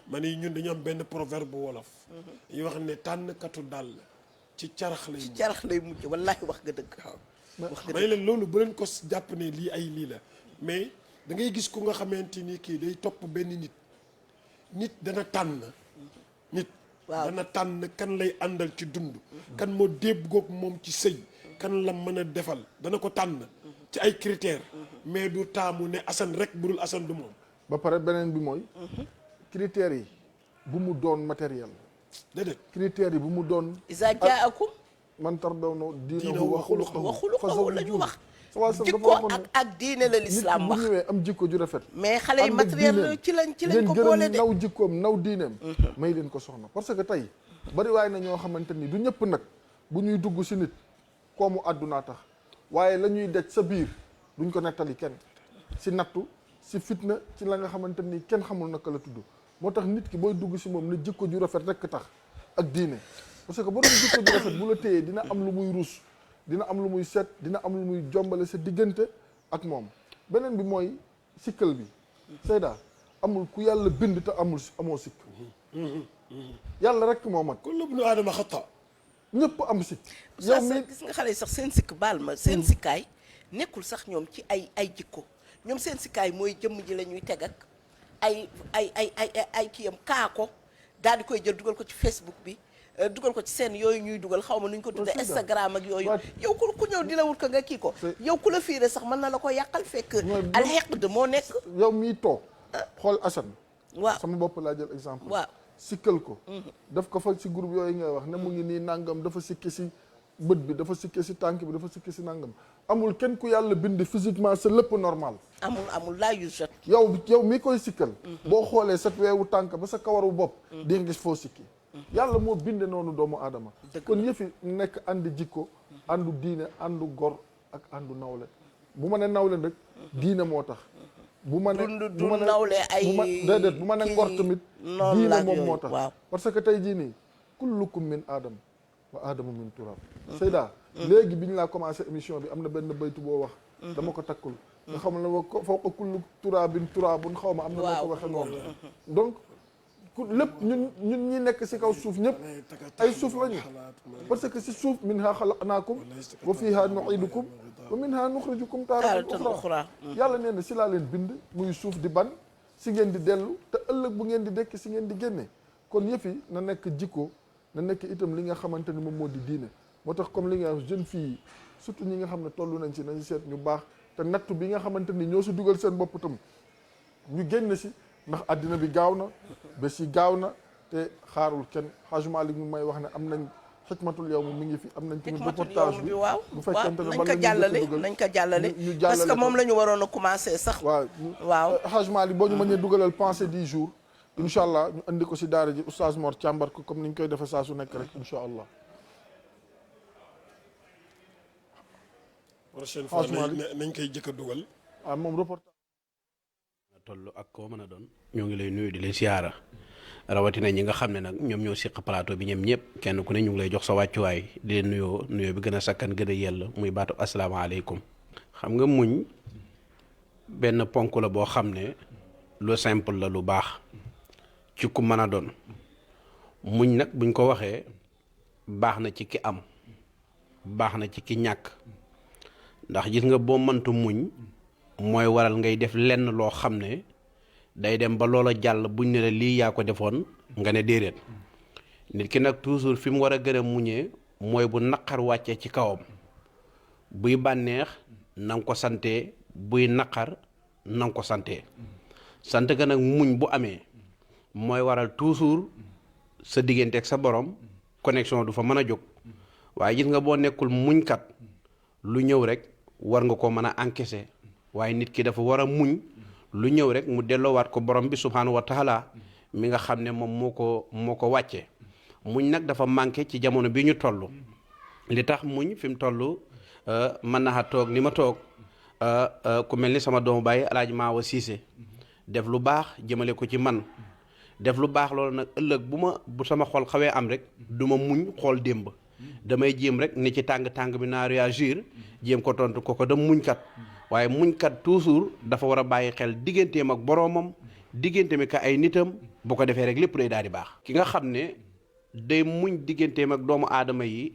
ma ni ñun dañu am benn proverbe wolof yu wax ne tànnkatu dàll ci carax lay mujj wallaahi wax nga dëgg ma ne leen loolu bu leen ko jàpp ne lii ay lii la mais da ngay gis ku nga xamante ni kii day topp benn nit dana tànn nit dana tànn kan lay àndal ci dund kan moo déggoog moom ci sëy kan la mën a defal dana ko tànn ci ay critères mais du taamu ne Assane rek bu dul Assane du moom ba pare beneen bi mooy critères yi bu mu doon matériel déedéet critères yi bu mu doon isa jaakum man tardawna diinahu wa xuluqahu la ñu wax jikko ak diine la l'islam wax bu ñëwee am jikko ju rafet mais xale yi matériel ci lañ ko boole de naw jikkoom naw diineem may leen ko soxna parce que tey bari waay na ñoo xamante ni du ñëpp nag bu ñuy dugg si nit koomu àddunaa tax waaye la ñuy dej sa biir duñ ko nettali kenn si nattu si fitna ci la nga xamante ni kenn xamul naka la tudd moo tax nit ki booy dugg si moom na jikko ju rafet rekk tax ak diine parce que boo doon jikko ju rafet bu la téyee dina am lu muy ruus dina am lu muy set dina am lu muy jombale sa diggante ak moom beneen bi mooy sikkal bi Seyda amul ku yàlla bind te amoo sikk yàlla rek moo mat kullu ibnu aadama xata ñëpp am sikk yow mi gis nga xale yi sax seen sikk baal ma seen sikkaay nekkul sax ñoom ci ay jikko ñoom seen sikkaay mooy jëmm ji la ñuy teg ak ay kiyam kaa ko daal di koy jël dugal ko ci Facebook bi dugal ko ci seen yooyu ñuy dugal xaw ma nu ñu ko tuddee Instagram ak yooyu yow ku ñëw di la wut ko nga kii ko yow ku la fiire sax mën na la ko yàqal fekk alxeqd moo nekk yow miy toog xool Assane waaw sama bopp laa jël exemple waaw sikkal ko daf ko fa si groupe yooyu ngay wax ne mu ngi nii nangam dafa sikki si bët bi dafa sikki si tànk bi dafa sikki si nangam amul kenn ku yàlla bind physiquement sa lépp normal amul laa yu jot yow mi koy sikkal boo xoolee sa weewu tànk ba sa kawaru bopp di nga gis foo sikki yàlla moo binde noonu doomu aadama kon yëfi nekk ànd jikko àndu diine àndu gor ak àndu nawle bu ma ne nawle rek diine moo tax bu ma ne nawle ay déedéet bu ma ne ngor tamit diine moom moo tax parce que tey jii nii kullukum min aadam wa aadamu min turab Seyda léegi bi ñu laa commencé émission bi am na benn baytu boo wax dama ko takkul nga xam ne wa fawqa kullu turabin turabun xaw ma am na moo ko waxe noonu donc lépp ñun ñi nekk si kaw suuf ñëpp ay suuf lañu parce que si suuf minha xalaqnaakum wa fiha nu'idukum wa minha nuxrijukum taaratan uxra yàlla nee na si laa leen bind muy suuf di ban si ngeen di dellu te ëllëg bu ngeen di dekk si ngeen di génne kon yëfi na nekk jikko na nekk itam li nga xamante ni moom moo di diine moo tax comme li nga wax jeune fille surtout ñi nga xam ne toll nañ si nañu seet ñu baax te nattu bi nga xamante ni ñoo si dugal seen bopp tam ñu génn si ndax àddina bi gaaw na bés yi gaaw na te xaarul kenn Hadj Malick mi may wax ne am nañ xikmatul yow mi ngi fi am nañ tamit reportage bi waaw bu fekkente ne nañ ko jàllale parce que moom la ñu waroon a commencé sax waaw Hadj Malick boo ñu mënee dugalal pensée du jour incha allah ñu andi ko si daara ji oustaz Mor càmbar ko comme ni ñu koy defee saa su nekk rek incha allah prochaine fois nañ koy jëkk a dugal moom reportage toll ak koo mën a doon ñoo ngi lay nuyu di leen siyaara rawatina ñi nga xam ne nag ñoom ñoo siq plateau bi ñoom ñëpp kenn ku ne ñu ngi lay jox sa wàccuwaay di leen nuyoo bi gën a sakkan gën a yell muy baatu asalaamaaleykum. xam nga muñ benn ponk la boo xam ne lu simple la lu baax ci ku mën a doon muñ nag buñ ko waxee baax na ci ki am baax na ci ki ñàkk ndax gis nga boo mëntu muñ mooy waral ngay def lenn loo xam ne day dem ba loola jàll buñ ne la lii yaa ko defoon nga ne déedéet nit ki nag toujours fi mu war a gën a muñee mooy bu naqar wàccee ci kawam buy bànneex na nga ko sante buy naqar na nga ko sante sant ga nag muñ bu amee mooy waral toujours sa diggante ak sa borom connexion du fa mën a jóg waaye gis nga boo nekkul muñkat lu ñëw rek war nga ko mën a encaisser waaye nit ki dafa war a muñ lu ñëw rek mu delloowaat ko borom bi subhaanahu wa taala mi nga xam ne moom moo ko wàccee muñ nag dafa manqué ci jamono bi ñu toll li tax muñ fi mu toll mën naa toog ni ma toog ku mel ni sama doomu bàyyi alaaji Maawa Siise def lu baax jëmale ko ci man def lu baax loolu nag ëllëg bu sama xol xawee am rek du ma muñ xool démb damay jéem rek ni ci tàng-tàng bi naa réagir jéem ko tontu ko dem muñkat waaye muñkat toujours dafa war a bàyyi xel digganteem ak boroomam digganteem ak ay nitam bu ko defee rek lépp day daal di baax. ki nga xam ne day muñ digganteem ak doomu aadama yi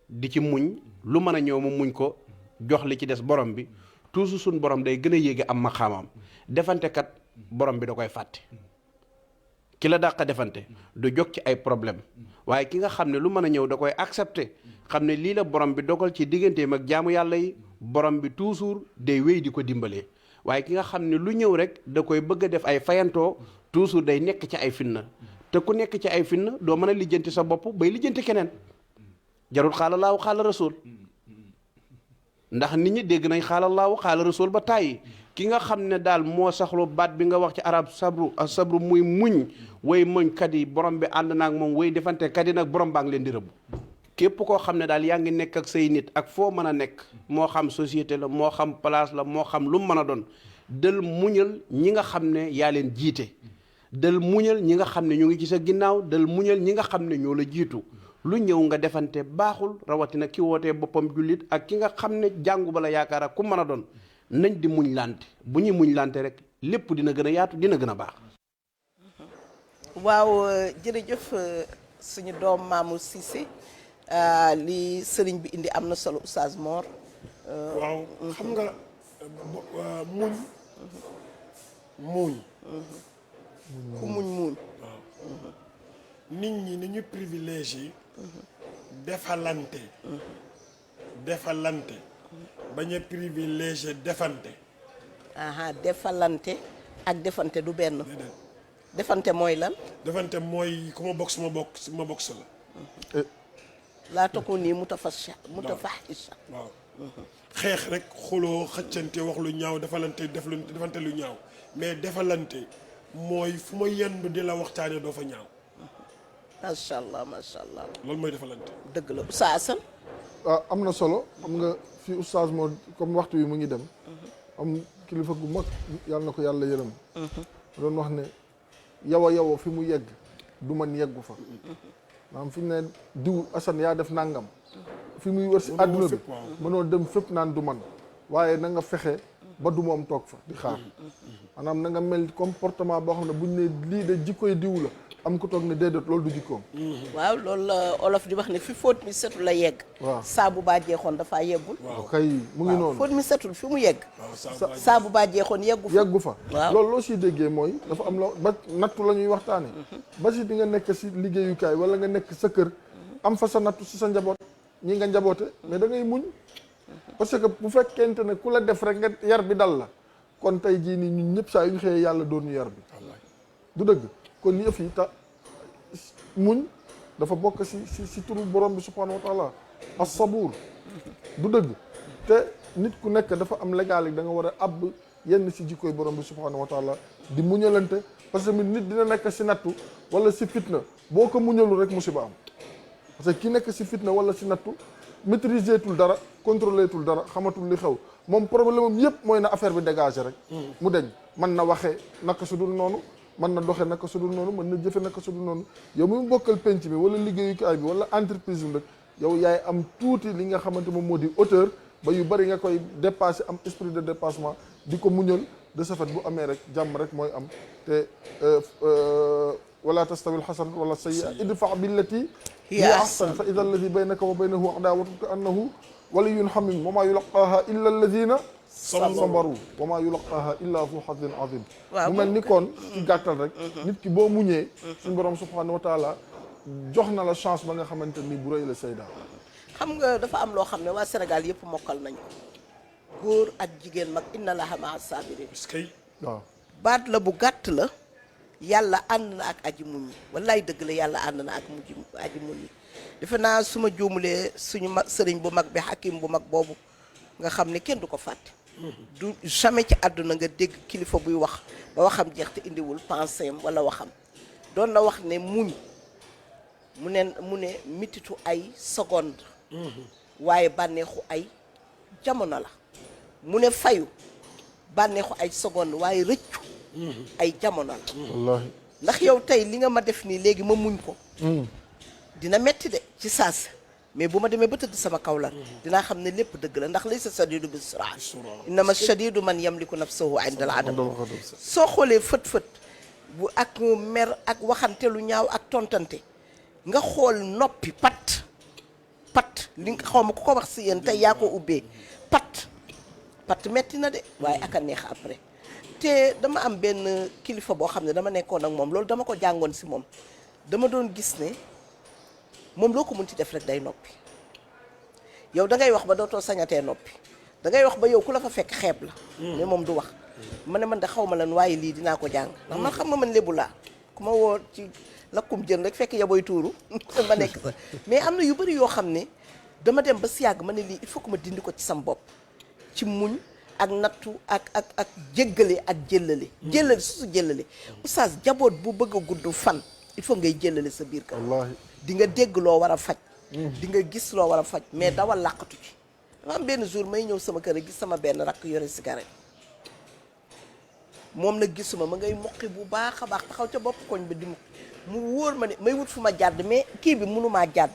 di ci muñ lu mën a ñëw mu muñ ko jox li ci des borom bi toujours suñ borom day gën a yéege am maqaamam defante kat borom bi da koy fàtte. ki la dàq defante du jóg ci ay problème waaye ki nga xam ne lu mën a ñëw da koy accepter xam ne lii la borom bi dogal ci digganteem ak jaamu yàlla yi borom bi toujours day wéy di ko dimbalee waaye ki nga xam ne lu ñëw rek da koy bëgg a def ay fayantoo toujours day nekk ci ay finna te ku nekk ci ay finna doo mën a lijjanti sa bopp bay lijjanti keneen jarul xaala laahu xaala rasul ndax nit ñi dégg nañ xaala laahu xaala rasul ba tàyyi ki nga xam ne daal moo saxlu baat bi nga wax ci arab sabru muy muñ way muñ kat yi borom bi ànd naag moom way defante kat yi nag borom baa ngi leen di rëbb képp koo xam ne daal yaa ngi nekk ak say nit ak foo mën a nekk moo xam société la moo xam place la moo xam lu mu mën a doon del muñal ñi nga xam ne yaa leen jiite del muñal ñi nga xam ne ñu ngi ci sa ginnaaw del muñal ñi nga xam ne ñoo la jiitu lu ñëw nga defante baaxul rawatina ki wootee boppam jullit ak ki nga xam ne jàngu bala yaakaar ak ku mën a doon nañ di muñ lante bu ñuy muñ lante rek lépp dina gën a yaatu dina gën a baax. waaw jërëjëf suñu doom Mamour Cissé li sëriñ bi indi am na solo Oustaz Mor. waaw xam nga muñ. ku muñ. waaw nit ñi ni ñu privilégié defalante. bañ a privilégié defante. defalante ak defante du benn. defante mooy lan. defante mooy ku ma bokk ma bokk sa la. laa takku nii mutafahisha. waaw xeex rek xuloo xëccante wax lu ñaaw defalante lu ñaaw mais defalante mooy fu ma yendu di la waxtaane doo fa ñaaw. macha allah macha allah. loolu mooy defalante. dëgg la Oustaz Assane. am na solo xam nga fii oustaz moo comme waxtu wi mu ngi dem am kilifa gu mag yàlla na ko yàlla yërëm doon wax ne yow fi mu yegg du man yeggu fa maanaam fi mu ne diw Assane yaa def nangam fi muy wër si àdduna bi mënoo dem fépp naan du man waaye na nga fexe ba du moom toog fa di xaar maanaam na nga mel comportement boo xam ne buñ ne lii de jikkoy diw la am ko toog ne déedéet loolu du jikkoom. waaw loolu la olof di wax ne fi fóot mi setul la yegg. waaw saabu baa jeexoon dafaa yeggul. waaw kay mu ngi noonu fóot mi setul fi mu yegg. saabu baa jeexoon yeggu fa. waaw loolu loo siy déggee mooy dafa am loo ba nattu la ñuy waxtaane ba si di nga nekk si liggéeyukaay wala nga nekk sa kër am fa sa nattu si sa njaboot ñi nga njaboote mais da ngay muñ parce que bu fekkente ne ku la def rek nga yar bi dal la kon tey jii nii ñun ñëpp saa yu ñu xëyee yàlla doon ñu yar bi du dëgg. kon yëf yi muñ dafa bokk si turu borom bi subhanahu wa taala as-sabuur du dëgg te nit ku nekk dafa am légal yi da nga war a àbb yenn si jikkoy borom bi subhanahu wa taala di muñalante parce que nit dina nekk si nattu wala si fitna boo ko muñalul rek musiba am parce que ki nekk si fitna wala si nattu maîtriser tul dara contrôler tul dara xamatul li xew moom problème am yëpp mooy na affaire bi dégager rek mu deñ mën na waxee naka su dul noonu mën na doxe naka su dul noonu mën na jëfe naka su dul noonu yow mu bokkal penc bi wala liggéeyukaay bi wala entreprise bi rek yow yaay am tuuti li nga xamante moom moo di hauteur ba yu bari nga koy dépasser am esprit de dépassement di ko muñal de ce fait bu amee rek jàmm rek mooy am te wala tastawi alxasanatu wala sayyi'a idfa billati hiya ahsan fa idha alladi baynaka wa baynahu adawatun ka annahu waliyyun hamim wa ma yulaqaha illa alladina sabaru wa ma yulaqaha illa zu hazin azim mu mel ni kon ci gàttal rek nit ki boo muñee suñu borom subhanahu wa taala jox na la chance ba nga xamante ni bu rëy la sayda xam nga dafa am loo xam ne waa Sénégal yëpp mokkal nañu góor ak jigéen mag inna laha maa sabirin waaw baat la bu gàtt la yàlla ànd na ak aji muñ ñi wallaay dëgg la yàlla ànd na ak aji muñ ñi defe naa su ma juumulee suñu mag sëriñ bu mag bi hakim bu mag boobu nga xam ne kenn du ko fàtte du jamais ci àdduna nga dégg kilifa buy wax ba waxam jeex te indiwul pensée am wala waxam doon na wax ne muñ mu ne mititu ay seconde waaye bànneexu ay jamono la mu ne fayu bànneexu ay seconde waaye rëccu ay jamono la wallaahi ndax yow tey li nga ma def nii léegi ma muñ ko dina metti de ci saas mais bu ma demee ba tëdd sama kaw la dinaa xam ne lépp dëgg la ndax laysa shadiidu bi sur'a innama shadiidu man yamliku nafsahu inda al-'adab soo xoolee fët bu ak mer ak waxante lu ñaaw ak tontante nga xool noppi pat li nga xaw ma ku ko wax si yéen tey yaa ko ubbee pat metti na de waaye ak a neex après te dama am benn kilifa boo xam ne dama nekkoon ak moom loolu dama ko jàngoon si moom dama doon gis ne moom loo ko munti def rek day noppi yow da ngay wax ba dootoo sañatee noppi da ngay wax ba yow ku la fa fekk xeeb la mais moom du wax ma ne man de xaw ma lan waaye lii dinaa ko jàng ndax man xam nga man lébu laa ku ma woo ci lakkum jën rek fekk yaboy tuuru ma nekk sa mais am na yu bëri yoo xam ne dama dem ba si yàgg ma ne lii il faut que ma dindi ko ci sam bopp ci muñ ak nattu ak jéggale ak jëllale su jëllale oustaz jaboot bu bëgg a gudd fan il faut ngay jëllale sa biir kër wallaahi di nga dégg loo war a faj di nga gis loo war a faj mais dawal làqatu ci dama am benn jour may ñëw sama kër a gis sama benn rakk yore cigarette moom nag gisuma ma ngay moqi bu baax a baax taxaw ca bopp koñ ba di mu wóor ma ne may wut fu ma jàdd mais kii bi mënumaa jàdd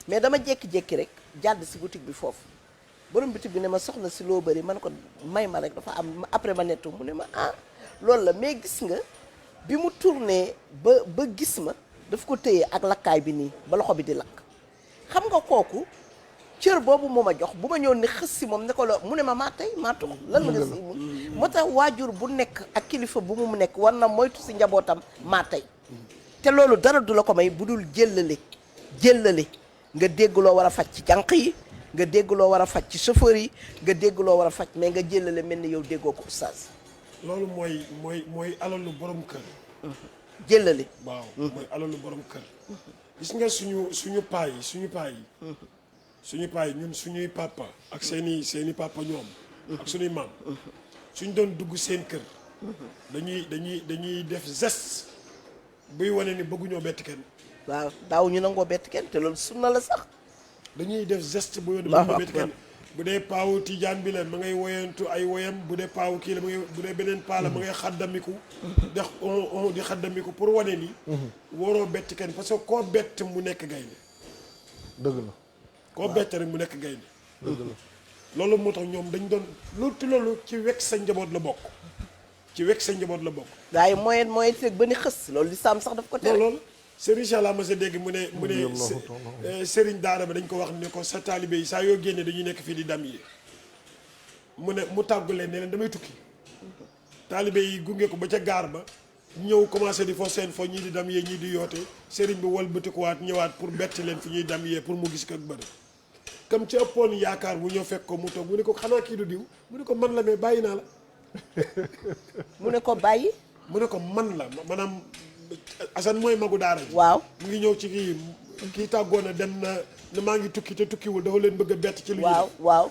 mais dama jékki-jékki rek jàdd si boutique bi foofu borom boutique bi ne ma soxna si loo bëri man ko may ma rek dafa am après ma nettu mu ne ma loolu la mais gis nga bi mu tourné ba gis ma daf ko téye ak lakkaay bi nii ba loxo bi di lakk xam nga kooku cër boobu moo ma jox bu ma ñëw ne xës si moom ne ko la mu ne ma maa tey maa tux lan la nga si mun moo tax waajur bu nekk ak kilifa bu mu nekk war na moytu si njabootam maa tey te loolu dara du la ko may bu dul jëllale nga dégg loo war a faj ci jànq yi nga dégg loo war a faj ci chauffeur yi nga dégg loo war a faj mais nga jëllale mel ni yow déggoo ko oustaz loolu mooy alalu borom kër jëllale waaw mooy alalu borom kër gis nga suñu paa yi suñu paa yi ñun suñuy papa ak seeni papa ñoom ak suñuy maam suñ doon dugg seen kër dañuy def geste buy wane ni bëgguñoo bett kenn waaw daaw ñu nangoo bett kenn te loolu sunna la sax dañuy def geste buy wane bëgguñoo bett kenn bu dee paawu tijaan bi la ma ngay woyantu ay woyam bu dee paawu kii la ma ngay bu dee beneen paa la ma ngay xaddamiku dex on di xaddamiku pour wane ni waroo bett kenn parce que koo bett mu nekk gaynde dëgg la koo bett rek mu nekk gaynde dëgg la loolu moo tax ñoom dañ doon loolu ci wekk sa njaboot la bokk waaye mooy teg ba ni xës loolu li saam sax daf ko tere loolu Serigne Sall ma sa dégg mu ne Serigne daara ba dañ ko wax ne ko sa taalibe yi saa yoo génnee dañuy nekk fii di dam yi mu ne mu tàggu leen ne leen damay tukki taalibe yi gunge ko ba ca gaar ba ñëw commencé di fo seen fo ñii di dam yee ñii di yoote Serigne bi walbatikuwaat ñëwaat pour bett leen fi ñuy dam yee pour mu gis ko ak bëri comme ci ëppoon yaakaar bu ñëw fekk ko mu toog mu ne ko xanaa kii du diw mu ne ko man la mais bàyyi naa la mu ne ko bàyyi mu ne ko man la maanaam Assane mooy magu daara ji waaw mu ngi ñëw ci kii tàggoon na dem na maa ngi tukki te tukkiwul dafa leen bëgg a bett ci lu waaw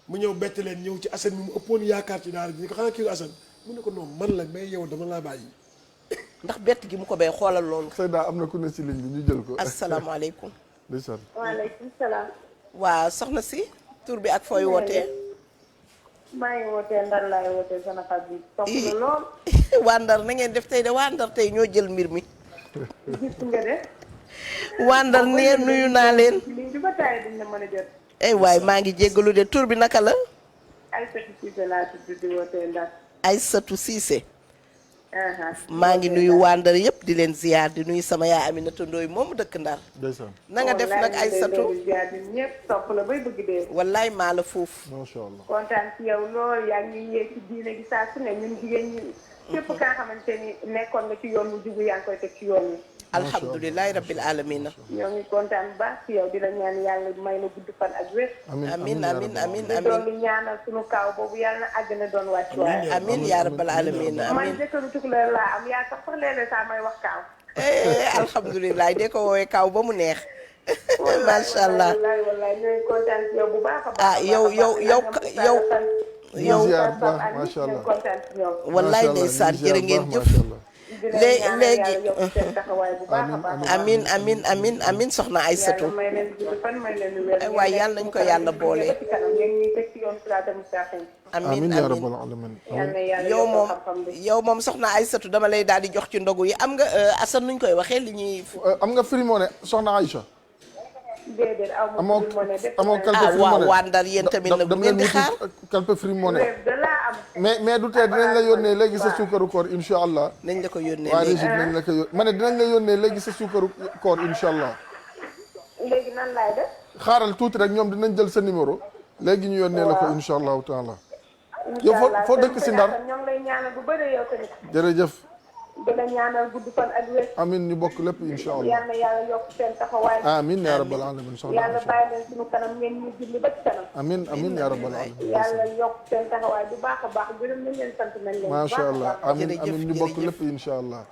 mu ñëw bett leen ñëw ci Assane mi mu ëppoon yaakaar ci daara ji ni ko xanaa kii Assane mu ne ko non man la mais yow dama laa bàyyi ndax bett gi mu ko bay xoolal loolu Seyda am na ku ne ci ligne bi ñu jël ko asalaamaaleykum ndeysaan waaleykum salaam. waaw soxna si tur bi ak fooy wootee maa ngi wootee Ndar laay wootee Sénégal bi topp na lool. waa Ndar na ngeen def tey de waa Ndar tey ñoo jël mbir mi gis nga de. waa Ndar nee nuyu naa leen lii ba taay duñ la mën a jot. ay waay maa ngi jéggalu de tur bi naka la Aïssatou Cissé laa tudd di wootee Ndar. Aïssatou Cissé maa ngi nuyu waa Ndar yëpp di leen ziyaar di nuyu sama yaay Aminata Ndoye moomu dëkk Ndar ndeysaan na nga def nag Aïssatou ñëpp topp la bay bëgg dee. wallaay maa la foofu macha allah kontaan ci yow lool yaa ngi yee ci diine gi saa su ne ñun jigéen ñi képp kaa xamante ni nekkoon nga ci yoon wu jubu yaa ngi koy teg ci yoon wi. alhamdulilahi rabbil alamina ñoo ngi kontaan bu baax ci yow di la ñaan yàlla may la gudd fan ak wér. amin amin amin di doon di ñaanal sunu kaaw boobu yàlla na àgg na doon wàcc waaye. amin yaa rabbal alamina man amin jëkkëru tukulóor laa am yaa sax léeg-léeg saa may wax kaaw. alhamdulilah de ko woowee kaaw ba mu neex macha allah wallaay ñoo ngi kontaan ci yow bu baax a baax. yow macha allah kontaan ci ñoom. wallaay ndeysaan jërë ngeen jëf léegi amin amin amin amin soxna Aïssatou waaye yàlla nañ ko yàlla boole amin yaa rabbal alamin yow moom soxna Aïssatou dama lay daal di jox ci ndogu yi am nga Assane nuñ koy waxee li ñuy am nga firi moo ne soxna Aïcha déedéet amoo amoo ah calpe free waaw money waa Ndar yéen tamit nag bu ngeen di xaar calpe free money Wave de laa am. mais du tee dinañ la yónnee léegi sa suukaru koor incha allah nañ la ko yónnee waa léegi Régis dinañ la ko yónnee ma ne dinañ la yónnee léegi sa suukaru koor incha allah léegi nan laay def. xaaral tuuti rek ñoom dinañ jël sa numéro léegi ñu yónnee la ko incha allahu taala yow incha allah foo dëkk si Ndar ñoo ngi lay ñaanal bu bëri yow tamit. jërëjëf di la ñaanal gudd fan ak wér. amin ñu bokk lépp incha allah yal na yàlla yokk seen taxawaay. amin ya rabbal alamin yàlla bàyyi leen suñu kanam ngeen ñu julli ba ci kanam. amin amin ya rabbal alamin yàlla yokk seen taxawaay bu baax a baax gërëm nañ leen sant nañ leen. macha allah amin Jërëjëf, amin ñu bokk jërëjëf. lépp incha allah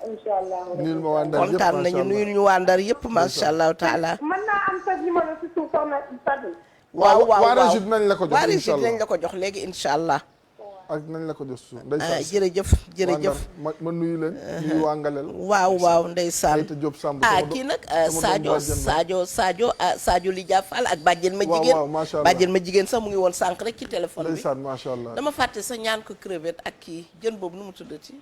incha allah. nuyul ma waa Ndar yëpp kontaan nañu macha nuyul allah ñu waa Ndar yëpp macha allahu taala mën naa am sa numéro si suuf soxna Fatou. waaw waaw waa waaw Régis dinañ la ko jox waa incha Régis dinañ allah la ko jox léegi incha allah ak nañ la ko jox suuf ah ndeysaan jërëjëf jërëjëf ma nuyu leen nuyu waa Ngalel waaw waaw ndeysaan Ayta Diop Samb ah sama do- kii nag sama doom Sadio bàjjen la. Sadio Lidia Fall ak bàjjen ma waaw jigéen waaw macha allah bàjjen ma jigéen sax mu ngi woon sànq rek ci téléphone bi ndeysaan macha allah dama fàtte sa ñaan ko crevette ak kii jën boobu nu mu tuddati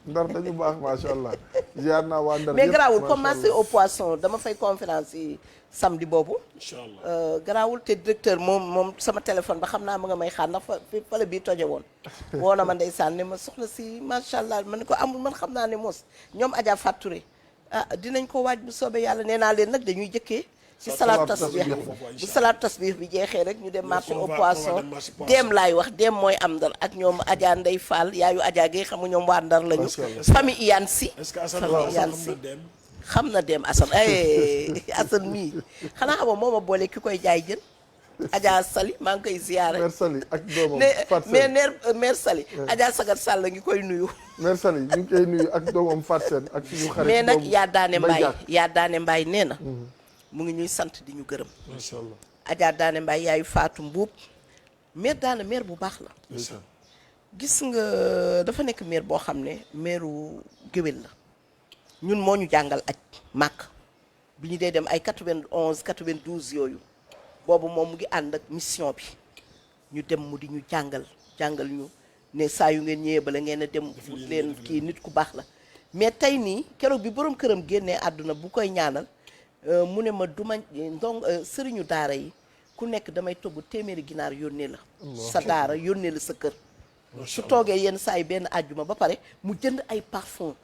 Ndar dañu baax macha allah ziar naa waa Ndar mais yëpp, garaawul macha commencé allah. au poisson dama fay conférence yi samedi boobu incha allah garaawul te directeur moom sama téléphone ba xam naa ma nga may xaar ndax fa la bii toje woon woo na ma ndeysaan ne ma soxna si macha allah ma ne ko amul man xam naa ne mos ñoom Adja Faturé ah dinañ ko waaj bu soobee yàlla nee naa leen nag dañuy jëkkee ci salaatu tasbih bu salaatu tasbih bi jeexee rek ñu dem marché au poisson dem laay wax dem mooy am Ndar ak ñoom Adja Ndey Fall yaayu Adja Gueye xam nga ñoom waa Ndar lañu Macha Allah. famille Iyane si est-ce que Assane famille waaw Iyane xam si na dem xam na dem Assane Assane mii xanaa xamoo moo ma boole ki koy jaay jën Adja Sali maa ngi koy ziyaare Mère Sali ak doomam ne Fat mais Sène mère Sali Adja Sagar Sall ngi koy nuyu Mère Sali ñu ngi koy nuyu ak doomam Fat Sène ak suñu xarit mais nag doomu yaa daane Mbaye mbaay Diack. yaa daane mbaay nee na mu ngi ñuy sant di ñu gërëm macha allah Adja daane mbaay yaayu Faatu Mbuub mère daane mère bu baax la ndeysaan gis nga dafa nekk mère boo xam ne mèru géwél la ñun moo ñu jàngal aj màkk bi ñu dee dem ay 91 92 yooyu boobu moom mu ngi ànd ak mission bi ñu dem mu di ñu jàngal ñu ne saa yu ngeen ñëwee bala ngeen a dem wut leen kii nit ku baax la mais tey nii keroog bi borom këram génnee àdduna bu koy ñaanal mu ne ma duma sëriñu daara yi ku nekk damay togg téeméeri ginaar yónnee la sa daara yónnee la sa kër su toogee yenn saa yi benn àjjuma ba pare mu jënd ay parfum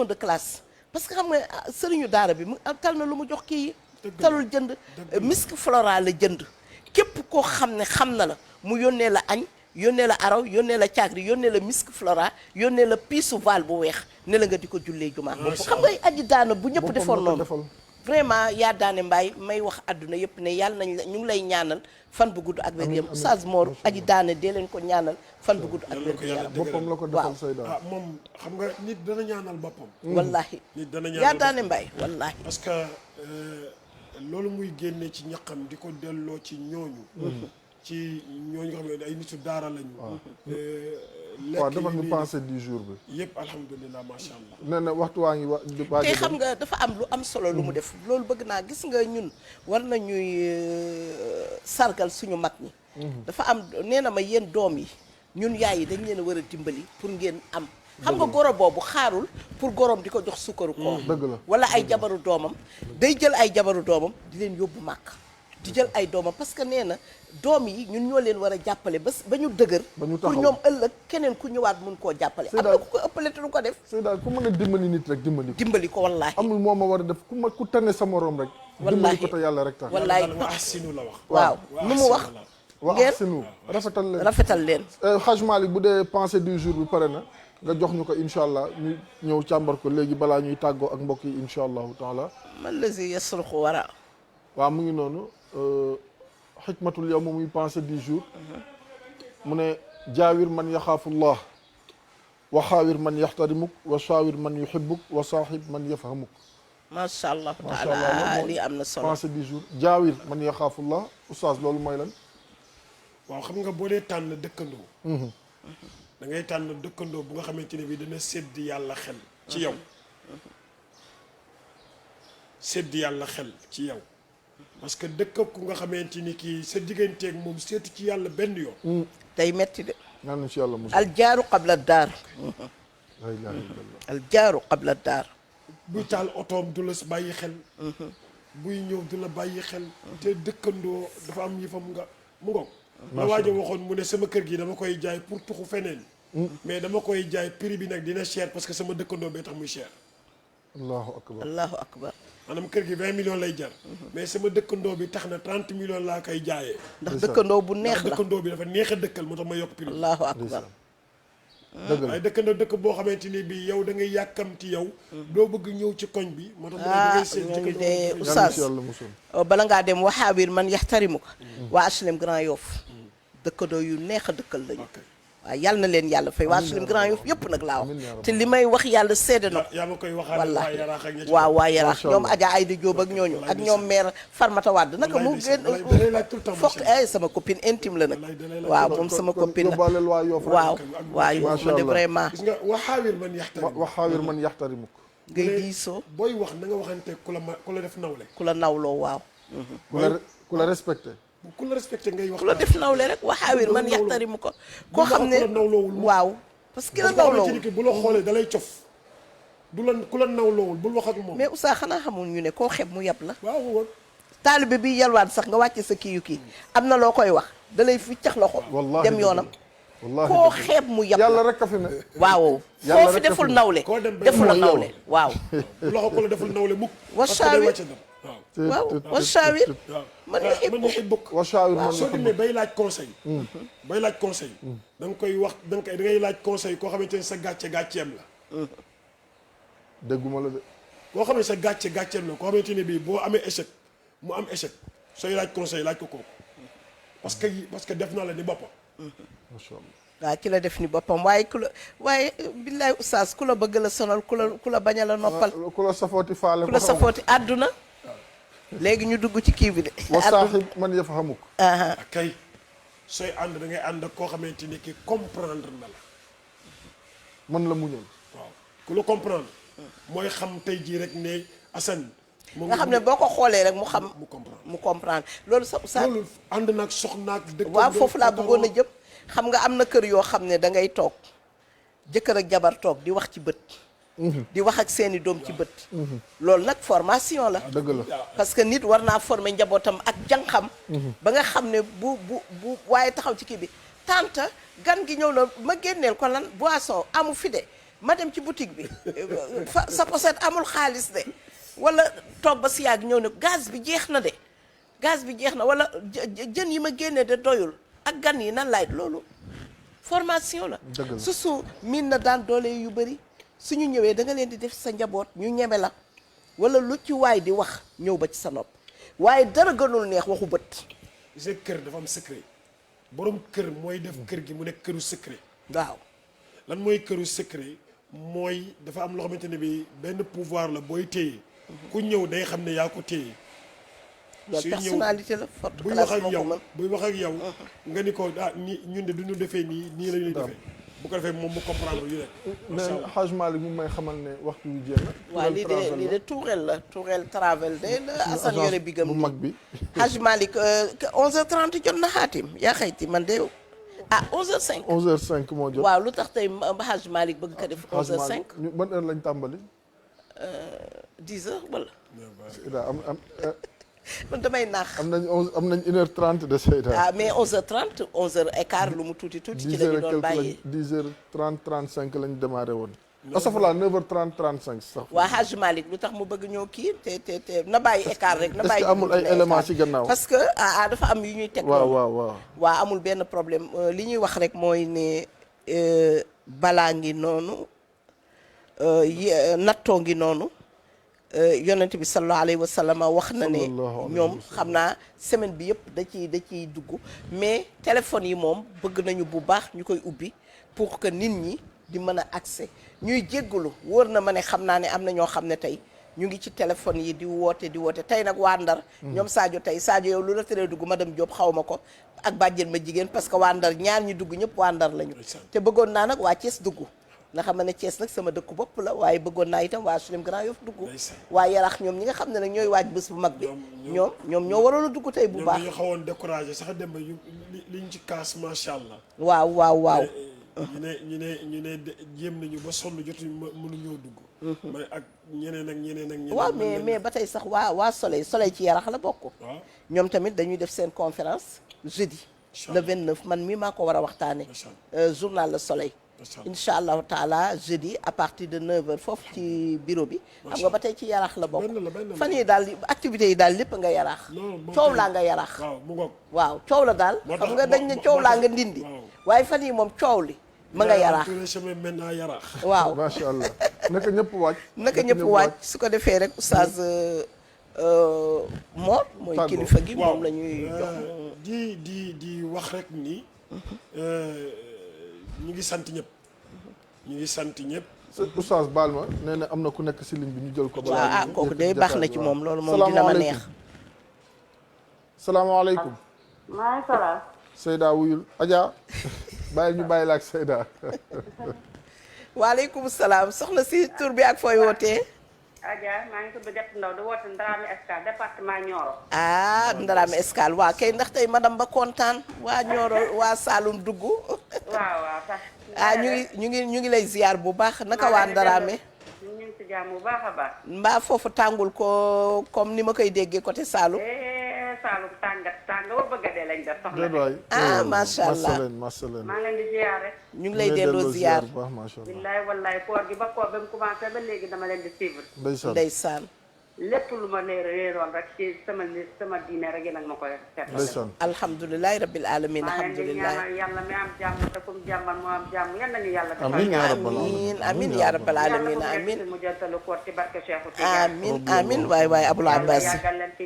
de classe parce que xam nga sëriñu daara bi mu tal na lu mu jox kii yi talul jënd misk floral la jënd képp koo xam ne xam na la mu yónnee la añ yónnee la araw yónnee la caagri yónnee la misk flora yónnee la piisu val bu weex ne la nga di ko jullee jumaa xam nga aji daana bu ñëpp defoon Boppam la ko noonu defal. vraiment yaa daane mbaay may wax àdduna yëpp ne yàlla nañ la ñu ngi lay ñaanal fan bu gudd ak wér gu yaram Oustaz Mor aji daane dee leen ko ñaanal fan bu gudd ak wér gu yaram boppam la ko waaw. defal Seyda ah moom xam nga nit dana ñaanal boppam wallahi nit dana yaa ñaanal daane mbaay wallahi parce que loolu muy génne ci ñaqam di ko delloo ci ñooñu ci ñooñu nga xam ne ay nitu daara lañu waaw defal ñu pensée du jour bi yëpp alhamdulilah macha allah nee na waxtu waa ngi di waaj te a xam dem. nga dafa am lu am solo lu mu def loolu bëgg naa gis nga ñun war nañuy sargal suñu mag ñi dafa am nee na ma yéen doom yi ñun yaay yi dañ leen a war a dimbali pour ngeen am xam nga goro boobu xaarul pour gorom di ko jox sukkaru koor dëgg la wala ay jabaru doomam day jël ay jabaru doomam di leen yóbbu màkk di jël ay doomam parce que nee na doom yi ñun ñoo leen war a jàppale ba ñu dëgër ba ñu pour taxaw. ñoom ëllëg keneen ku ñëwaat mun koo jàppale am na ku ko ëppale te du ko def Seyda ku mën a dimbali nit rek dimbali ko dimbali ko wallaahi amul moo ma war a def ku tane sa morom rek dimbali ko te yàlla rek tax wallaay daal wa ahsinu la wax waaw nu mu wax wa ngeen ahsinu rafetal leen rafetal leen Haj Malick bu dee pensée du jour bi pare na nga jox ñu ko incha allah ñu ñëw càmbar ko léegi balaa ñuy tàggoo ak mbokk yi incha allahu taala man lazi yasruxu wara waaw mu ngi noonu xikmatul yow muy pensée du jour mu ne jaawir man yaxaafullah wa xaawir man yaxtarimuk wa shaawir man yuhibbuk wa saaxib man yafhamuk macha allah macha allah taala lii am na solo pensée du jour jaawir man yaxaafullah oustaz loolu mooy lan waaw xam nga boo dee tànn dëkkandoo da ngay tànn dëkkandoo bu nga xamante ne bi dana sédd yàlla xel ci yow sédd yàlla xel ci yow parce que dëkk ku nga xamante ni kii sa digganteeg moom seetu ci yàlla benn yoon tey metti de ñaan nañ ci yàlla mos aljaaru qabla daar la ilaha illallah aljaaru qabla daar buy taal otoom du la bàyyi xel buy ñëw du la bàyyi xel te dëkkandoo dafa am yëfam nga mu ngoog la waajo waxoon mu ne sama kër gi dama koy jaay pour tuxu feneen mais dama koy jaay prix bi nag dina cher parce que sama dëkkandoo bee tax muy cher allahu akbar maanaam kër gi 20 millions lay jar mais sama dëkkandoo bi tax na 30 millions laa koy jaayee ndax dëkkandoo bu neex ndax la dëkkandoo bi dafa neex a dëkkal moo tax ma yokk prix allahu akbar dëgg la waaye dëkkandoo dëkk boo xamante ni bi yow da ngay yàkkamti yow doo bëgg ñëw ci koñ bi moo tax da ngay seet ñooñu de dëkkandoo oustaz yàlla musul bala ngaa dem waxaawir man yaxtarimu ko waa HLM Grand Yoff dëkkandoo yu neex a dëkkal lañu waaw yàlla na leen yàlla fay waa HLM Grand Yoff yëpp nag laa wax te li may wax yàlla seede na ko yaa ma koy waxaale wallaahi waa Yaraax ak ña ci waaw waa Yaraax Macha Allah. ñoom Adja Ayda Diop ak ñooñu ak ñoom maire Farmata Wade naka mu Wallaay génn ndeysaan, dalay laaj tout le temps, fokk macha Allah. ay sama copine intime la nag Wallaay dalay laaj waaw tout le moom sama copine la yóbbaaleel waa Yoff rek. waaw waaw yow Macha man de Allah. vraiment gis nga waxaawir man yaxtari wax xaawir man yaxtarimuk ngay diisoo booy wax na nga waxante ku la def nawle ku la nawloo waaw ku la respecté ku la respecté ngay wax ku la def nawle rek waxaawir man yaxtarimu ko koo xam ne ku la nawloowul waaw parce que la parce que xamante nawloowul ni ki bu la xoolee dalay cof du la ku la nawloowul bul wax ak moom mais Oustaz xanaa xamul ñu ne koo xeb mu yab la waaw waaw taalibe bi yalwaat sax nga wàcce sa kii yu kii am na loo koy wax da lay fi cax loxo wallaahi dem dëgg yoonam la. wallaahi koo dëgg la. xeeb mu yab yàlla la rek a fi ne waaw Yàlla foo fi rek a deful fi- nawle koo dem ba deful la yow. nawle waaw bu loxo ku la deful nawle mukk Wa parce que day shaawir. wàcce dem waaw waaw wa shaawir waaw man ah, yuhibbu man yuhibbuk wa shaawir man soo demee bay laaj conseil bay laaj conseil da nga koy wax da ngay laaj conseil koo xamante ne sa gàcceem la dégguma la de koo xam ne sa gàcceem la koo xamante ne bii boo amee échec mu am échec sooy laaj conseil laaj ko kooku parce que def na la ni boppam macha allah waaw ki la def ni boppam waaye ku la waaye billaay Oustaz ku la bëgg la sonal ku la bañ a la noppal ku la safooti faale ku la safooti àdduna léegi ñu dugg ci kii bi de wa saaxib man yafhamuk aha ak kay sooy ànd da ngay ànd ak koo xamante ni ki comprendre na la man la muñal waaw ku la comprendre mooy xam tey jii rek ne Assane moom nga xam ne boo ko xoolee rek mu xam mu comprendre mu comprendre loolu sa Oustaz loolu ànd naag soxnaak dëkk waaw foofu laa bëggoon a jëm xam nga am na kër yoo xam ne da ngay toog jëkkër ak jabar toog di wax ci bët di wax ak seeni doom ci bët loolu nag formation la dëgg la parce que nit war naa former njabootam ak jànqam ba nga xam ne bu waaye taxaw ci kii bi tante gan gi ñëw na ma génneel ko lan boisson amu fi de ma dem ci boutique bi sa pochette amul xaalis de wala toog ba si yàgg ñëw ne gaz bi jeex na de gaz bi jeex na wala jën yi ma génne de doyul ak gan yi nan laay loolu formation la Dëgg la. su miin na daan doole yu bëri suñu ñëwee da nga leen di def sa njaboot ñu ñeme la wala lu ci waay di wax ñëw ba ci sa nopp waaye dara gënul neex waxu bët gis nga kër dafa am secret borom kër mooy def kër gi mu nekk këru secret waaw lan mooy këru secret mooy dafa am loo xamante ne bi benn pouvoir la booy téye ku ñëw day xam ne yaa ko téye loolu suy ñëw personnalité la forte buy wax classe ak moo ko yow mën buy wax ak yow nga ni ko ah ni ñun de du ñu defee nii la ñuy defee bu ko defee moom mu comprendre yu nekk mais Haj Malick mu may xamal ne waxtu wi jeex na waaw lii de Tourelle la Tourelle travel de la Assane yore bigam bu mag bi Haj Malick 11h30 jot na xaatim yaa xayti man de 11h05 11h05 moo jot waaw lu tax tey Haj Malick bëgg ko def Haj 11h05 Malick ñu ban heure lañ tàmbali 10h wala Seyda man damay naax am nañ 1h30 de Seyda ah mais 11h30 11h15 lu mu tuuti ci la ñu doon bàyyi 10h30 35 lañ démarré woon asafala 9h30 35 sax waa Haj Malick lu tax mu bëgg ñoo kii te na bàyyi écart rek na est-ce bàyyi que amul ay éléments ci gannaaw parce que dafa am yu ñuy teg waaw waa amul benn problème li ñuy wax rek mooy ne balaa ngi noonu nattoo ngi noonu yonent bi sallallahu alayhi wa sallam wax na ne ñoom xam naa semaine bi yëpp da ciy dugg mais téléphone yi moom bëgg nañu bu baax ñu koy ubbi pour que nit ñi di mën a accès ñuy jéggalu wóor na ma ne xam naa ne am na ñoo xam ne tey ñu ngi ci téléphone yi di woote tey nag waa Ndar ñoom Sadio yow lu la teree dugg madame Diop xaw ma ko ak bàjjen ma jigéen parce que waa Ndar ñaar ñi dugg ñëpp waa Ndar lañu te bëggoon naa nag waa Thiès dugg nga xam ne Thiès nag sama dëkku bopp la waaye bëggoon naa itam waa HLM Grand Yoff dugg waa Yarax ñoom ñi nga xam ne nag ñooy waaj bés bu mag bi ñoom ñoo waroon a dugg tey bu baax ñoom dañoo xawoon découragé sax dem ba liñ ci kaas macha allah waaw ñu ne jéem nañu ba sonn jotuñu mënuñoo dugg. mais ak ñeneen. waaw mais ba tey sax waa Soleil ci Yarax la bokk. waaw ñoom tamit dañuy def seen conférence jeudi. le 29 man mii maa ko war a waxtaane journal Le Soleil. incha allahu taala jeudi à partir de 9h foofu ci bureau bi. xam nga ba tey ci Yarax la bokk. fan yi daal activités yi daal lépp nga Yarax. coow laa nga Yarax. waaw coow la daal. xam nga dañ ne coow laa nga Ndindi. waaye fan yi moom coow li. ma nga Yarax waaw macha allah naka ñëpp wàcc su ko defee rek oustaz Mor mooy kilifa gi moom la ñuy jox di wax rek ni ñu ngi sant ñëpp oustaz baal ma nee na am na ku nekk si ligne bi ñu jël ko waaw kooku day baax na ci moom loolu moom dina ma neex salaamaaleykum maaleykum salaam Seyda wuyul Adja bàyyi ñu bàyyi la ak Seyda waaleykum salaam soxna si tur bi ak fooy wootee Adja maa ngi tudd Jatu Ndaw di woote Ndarame Escale département Nioro. Ndarame Escale waa kay ndax tey madame ba kontaan waa Nioro waa Saloum dugg. waaw sax. ñu ngi lay ziar bu baax naka waa Ndarame. ñu ngi ci jàmm bu baax a baax. mbaa foofu tàngul ko comme ni ma koy déggee côté Saloum. Saloum tàng ba bëgg a dee lañ def soxna. macha allah maa ngi leen di ziar rek. ñu ngi lay delloo ziar. billaay wallaay koor gi ba koor ba mu commencé ba léegi dama leen di suivre. ndeysaan. lépp lu ma réeroon rek ci sama diine rek yéen a ma koy seet. ndeysaan. alhamdulilah rabbil alamin alhamdulilah. maa ngi leen di ñaanal yàlla mi am jàmm te kum jàmmal moo am jàmm yal nañu yàlla defal. amiin yaa rabbal alamin amiin. mu jëntalu koor ci barke Cheikh amiin waay Abul Abbas. yàggal leen fi.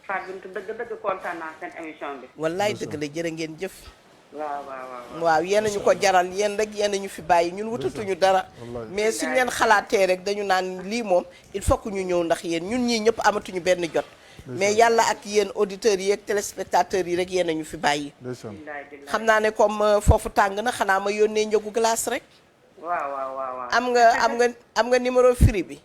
Fatou Bintou dëgg kontaan naa seen émission bi. wallaay dëgg la jërë ngeen jëf. waaw yéen a ñu ko jaral yéen rek yéen a ñu fi bàyyi ñun wutatuñu dara. mais suñ leen xalaatee rek dañu naan lii moom il faut que ñu ñëw ndax yéen ñun ñii ñëpp amatuñu benn jot. mais yàlla ak yéen auditeurs yi ak téléspectateurs yi rek yéen a ñu fi bàyyi. xam naa ne comme foofu tàng na xanaa ma yónnee njëgu glace rek. waaw. am nga numéro free bi.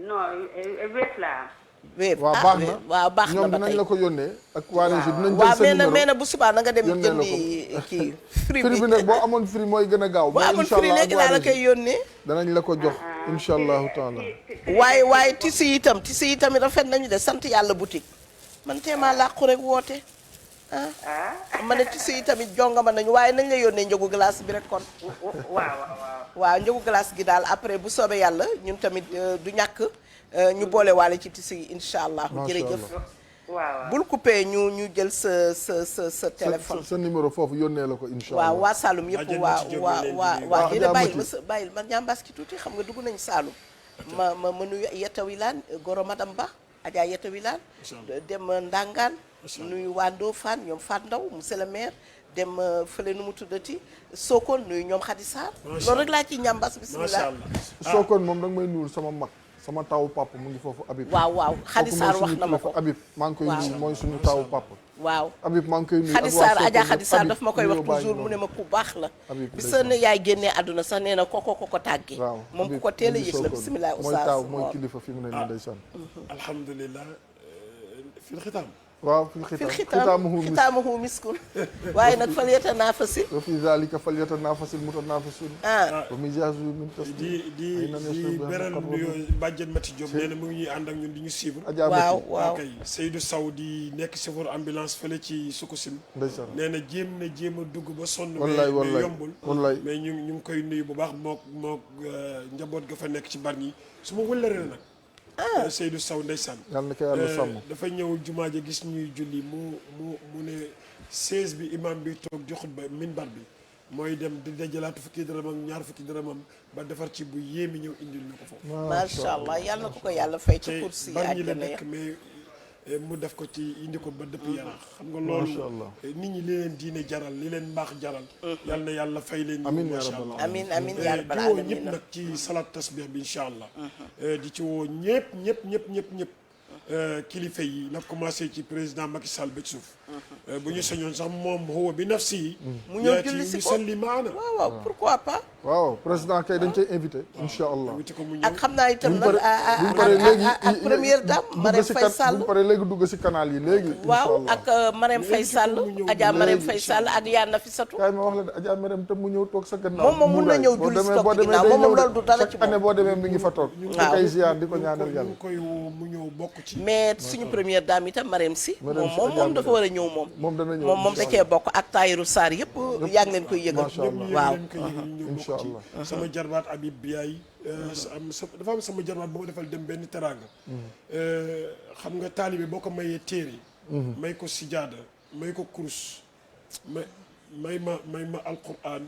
non wéef laa am. waaw baax na ñoom dinañ la ko yónnee ak waa régie dinañ jël waaw seen numéro mais bu subaa na nga dem jëndi kii free bi nag boo amoon free mooy gën a gaaw boo amoon free léegi laa la koy yónnee danañ la ko jox insha allahu taala waaye tisi yi tamit rafet nañu de sant yàlla boutique man teemaa làqu rek woote ma ne tisi yi tamit jongama nañu waaye nañ la yónnee njëgu glace bi rek kon waaw njëgu glace gi daal après bu soobee yàlla ñun tamit du ñàkk ñu boole waale ci tisi yi incha allah jërëjëf bul coupé ñu jël sa téléphone sa numéro foofu yónnee la ko incha allah waaw waa Saloum yëpp waa dina bàyyi ma ñambaas ki tuuti xam nga dugg nañ Saloum ma nuyu Yetta Wilane goro madame Ba Adja Yetta Wilane dem Ndangaan nuyu waa Ndofane ñoom Fat Ndaw monsieur le maire dem fële nu mu tuddati Sokone nuyu ñoom Khady Sarr loolu rek laa ciy ñambaas bismillah Sokone moom danga may nuyul sama mag sama tawu papa mu ngi foofu Habib. waaw Khady Sarr wax na ma ko Habib maa ngi koy nuyu mooy suñu tawu papa. waaw Habib maa ngi koy nuyu. Khady Sarr Adja Khady Sarr daf ma koy wax toujours mu ne ma ku baax la. bi sa ne yaay génnee àdduna sax nee na ko tàggee. waaw moom ku ko teel a yëg la bisimilah oustaz mooy taw mooy kilifa fi mu ne nii ndeysaan. alhamdulilah fil xitaam. waaw fil xitaamuhu miskun waaye nag fal yatanaafasil wa fi zaalika fal yatanaafasil mutanaafisun wa mizaajuhu min tasniim di beral nuyoo bàjjen Mati Diop nee na mu ngi ñuy ànd ak ñun di ñu suivre waaw kay Seydou Sow di nekk chauffeur ambulance fële ci Sococim ndeysaan nee na jéem a dugg ba sonn wallaay mais yombul wallaay mais ñu ngi koy nuyu bu baax mook njaboot ga fa nekk ci Bargny su ma wëllaree nag Seydou Sow ndeysaan yàlla na ko yàlla sàmm dafa ñëw jumaa ja gis ñuy julli mu ne 16 bi imam bi toog di xutba minbar bi mooy dem di dajalaatu fukki dërëmam ñaar fukki dërëmam ba defar ci bu yéemi ñëw indil na ko foofu macha allah yàlla na ko yàlla fay ci kursi yi Bargny la nekk mais mu def ko ci indi ko ba dëpp Yaraax xam nga loolu nit ñi li leen diine jaral li leen mbaax jaral yal na yàlla fay leen amiin macha allah amiin yaa rabbal di woo aalamiin ñëpp nag ci salaat tasbih bi incha allah di ci woo ñëpp kilifa yi na commencé ci président Macky Sall ba ci suuf bu ñu sañoon sax moom huwa bi nafsi yi mu ñëw julli si ko salli maana waaw pourquoi pas waaw président kay dañ cay invité incha allah. ak xam naa itam buñ nag paree léegi ak première dame Marème Faye Sall buñ paree léegi dugg si canal yi léegi. waaw ak Marème Faye Sall Adja Marème Faye Sall ak Yaa Nafisatu. kaay ma wax la de Adja Marème tam mu ñëw toog sa gannaaw. moom mun na ñëw julli si toog ci ginnaaw moom loolu du dara ci chaque année boo demee mi ngi fa toog. waaw kay ziar di ko ñaanal yàlla. koy woo mu ñëw bokk ci. mais suñu première dame itam Marème Sy. Marème Sy moom dafa war a ñëw moom. moom dana ñëw moom da cee bokk ak Tahirou Sarr yëpp yaa ngi leen koy yëgal. macha allah waaw incha allah sama jarbaat Habib Biaye dafa am sama jarbaat boo defal dem benn teraanga xam nga taalibe boo ko mayee téere may ko sijaada may ko kurus may ma alquran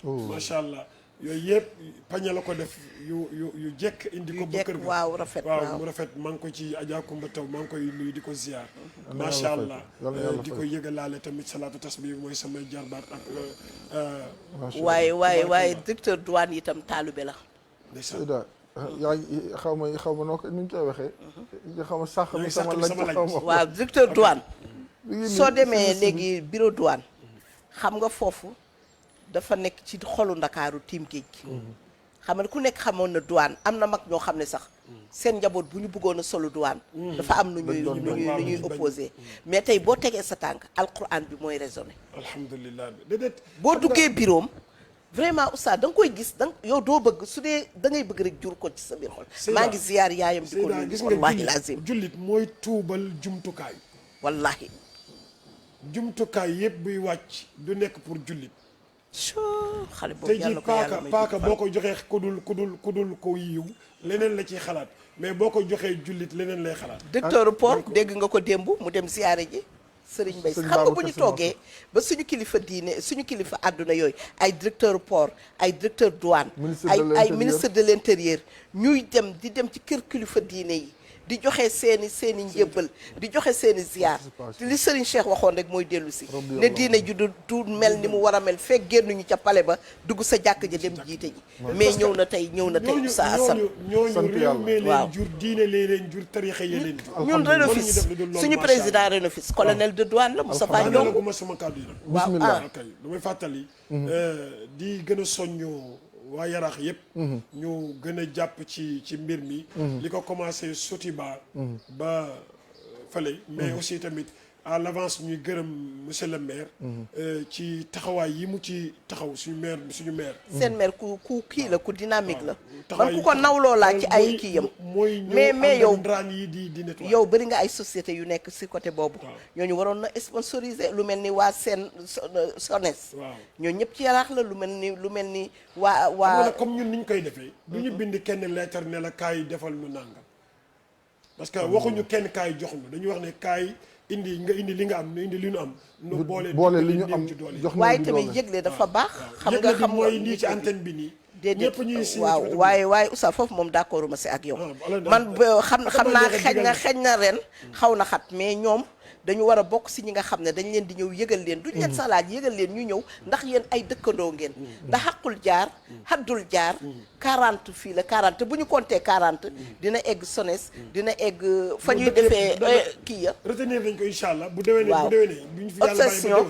macha allah yooyu yëpp pañe la ko def yu jekk indi ko ba kër ga waaw rafet waaw mu rafet maa ngi ko ci Adja Kumba Taw maa ngi koy nuyu di ko ziar macha allah di ko yëgalaale tamit salaatu tasbih mooy samay jarbaat ak waaye directeur douane itam taalube la. Seyda yaa ngi xaw ma noo ko ni ñu koy waxee. xaw ma sax mi sama laaj xaw ma. waaw directeur douane. soo demee léegi bureau douane. xam nga foofu dafa nekk ci xolu Ndakaaru tiim géej gi. xam nga ku nekk xamoon na douane am na mag ñoo xam ne sax. seen njaboot bu ñu bëggoon a solu douane. dafa am nu ñuy opposé mais tey boo tegee sa tànk alquran bi mooy raisonné. alhamdulilah déedéet. boo duggee biroom vraiment oustaz da nga koy gis yow doo bëgg su dee da ngay bëgg rek jur ko ci sa biir xol. maa ngi ziyaar yaayam di ko nuyu gis wallahi nga lazim jullit mooy tuubal jumtukaay. wallahi jumtukaay yëpp buy wàcc du nekk pour jullit. xale boobu tey jii yàlla ko yàlla may paaka boo ko joxee ku dul ko yiw leneen la ciy xalaat mais boo ko joxee jullit leneen lay xalaat. docteur Port dégg nga ko démb mu dem ziyaare ji Sëriñ Mbay xam nga bu ñu toogee ba suñu kilifa diine suñu kilifa àdduna yooyu ay directeur port ay directeur douane ay ministre de l'intérieur ñuy dem di dem ci kër kilifa diine yi di joxe seeni njébbal di joxe seeni ziar li Serigne Cheikh waxoon rek mooy dellu si ne diine ju du mel ni mu war a mel fekk génnuñu ca pale ba dugg sa jàkk ja dem jiite ji mais ñëw na tey sa asam ñooñu réew mi leen jur diine leen jur tarixa yi leen jur ñun Renofis suñu président Renofis colonel de douane la Moustapha Diong gu ma sama kàddu yi nag waaw kay damay fàttali di gën a soññoo waa yaraax yëpp ñu gën a jàpp ci mbir mi li ko commencé Sotiba ba fële mais aussi tamit à l'avance ñuy gërëm monsieur le maire ci taxawaay yi mu ci taxaw suñu maire seen maire ku kii la ku dynamique la man ku ko nawloo laa ci ay kii yam mooy mais yow ndraan yi di nettoyer yow bëri nga ay société yu nekk si côté boobu ñooñu waroon na sponsoriser lu mel ni waa seen SONES ñooñu ñëpp ci yaraax la lu mel ni waa comme ñun niñ koy defee du ñu bind kenn lettre ne la kaay defal nu nàngam parce que waxuñu kenn kaay jox nu dañuy wax ne kaay indi li nga am nu indi li ñu am nu boole li ñu am jox waaye tamit yëgle dafa baax xam nga mooy nii ci antenne bi nii déedéet waaw waaye Oustaz foofu moom d'accord ma si ak yow man xam naa xeeñ na ren xaw na xat mais ñoom dañu war a bokk si ñi nga xam ne dañ leen di ñëw yëgal leen duñ leen salaaj yëgal leen ñu ñëw ndax yéen ay dëkkandoo ngeen ndax xaqul jaar xaddul jaar 40 fii la 40 te bu ñu compté 40 dina egg SONES dina egg fa ñuy defee kii ya retenir nañ ko incha allah bu déwénee bu ñu fi yàlla bàyyi ba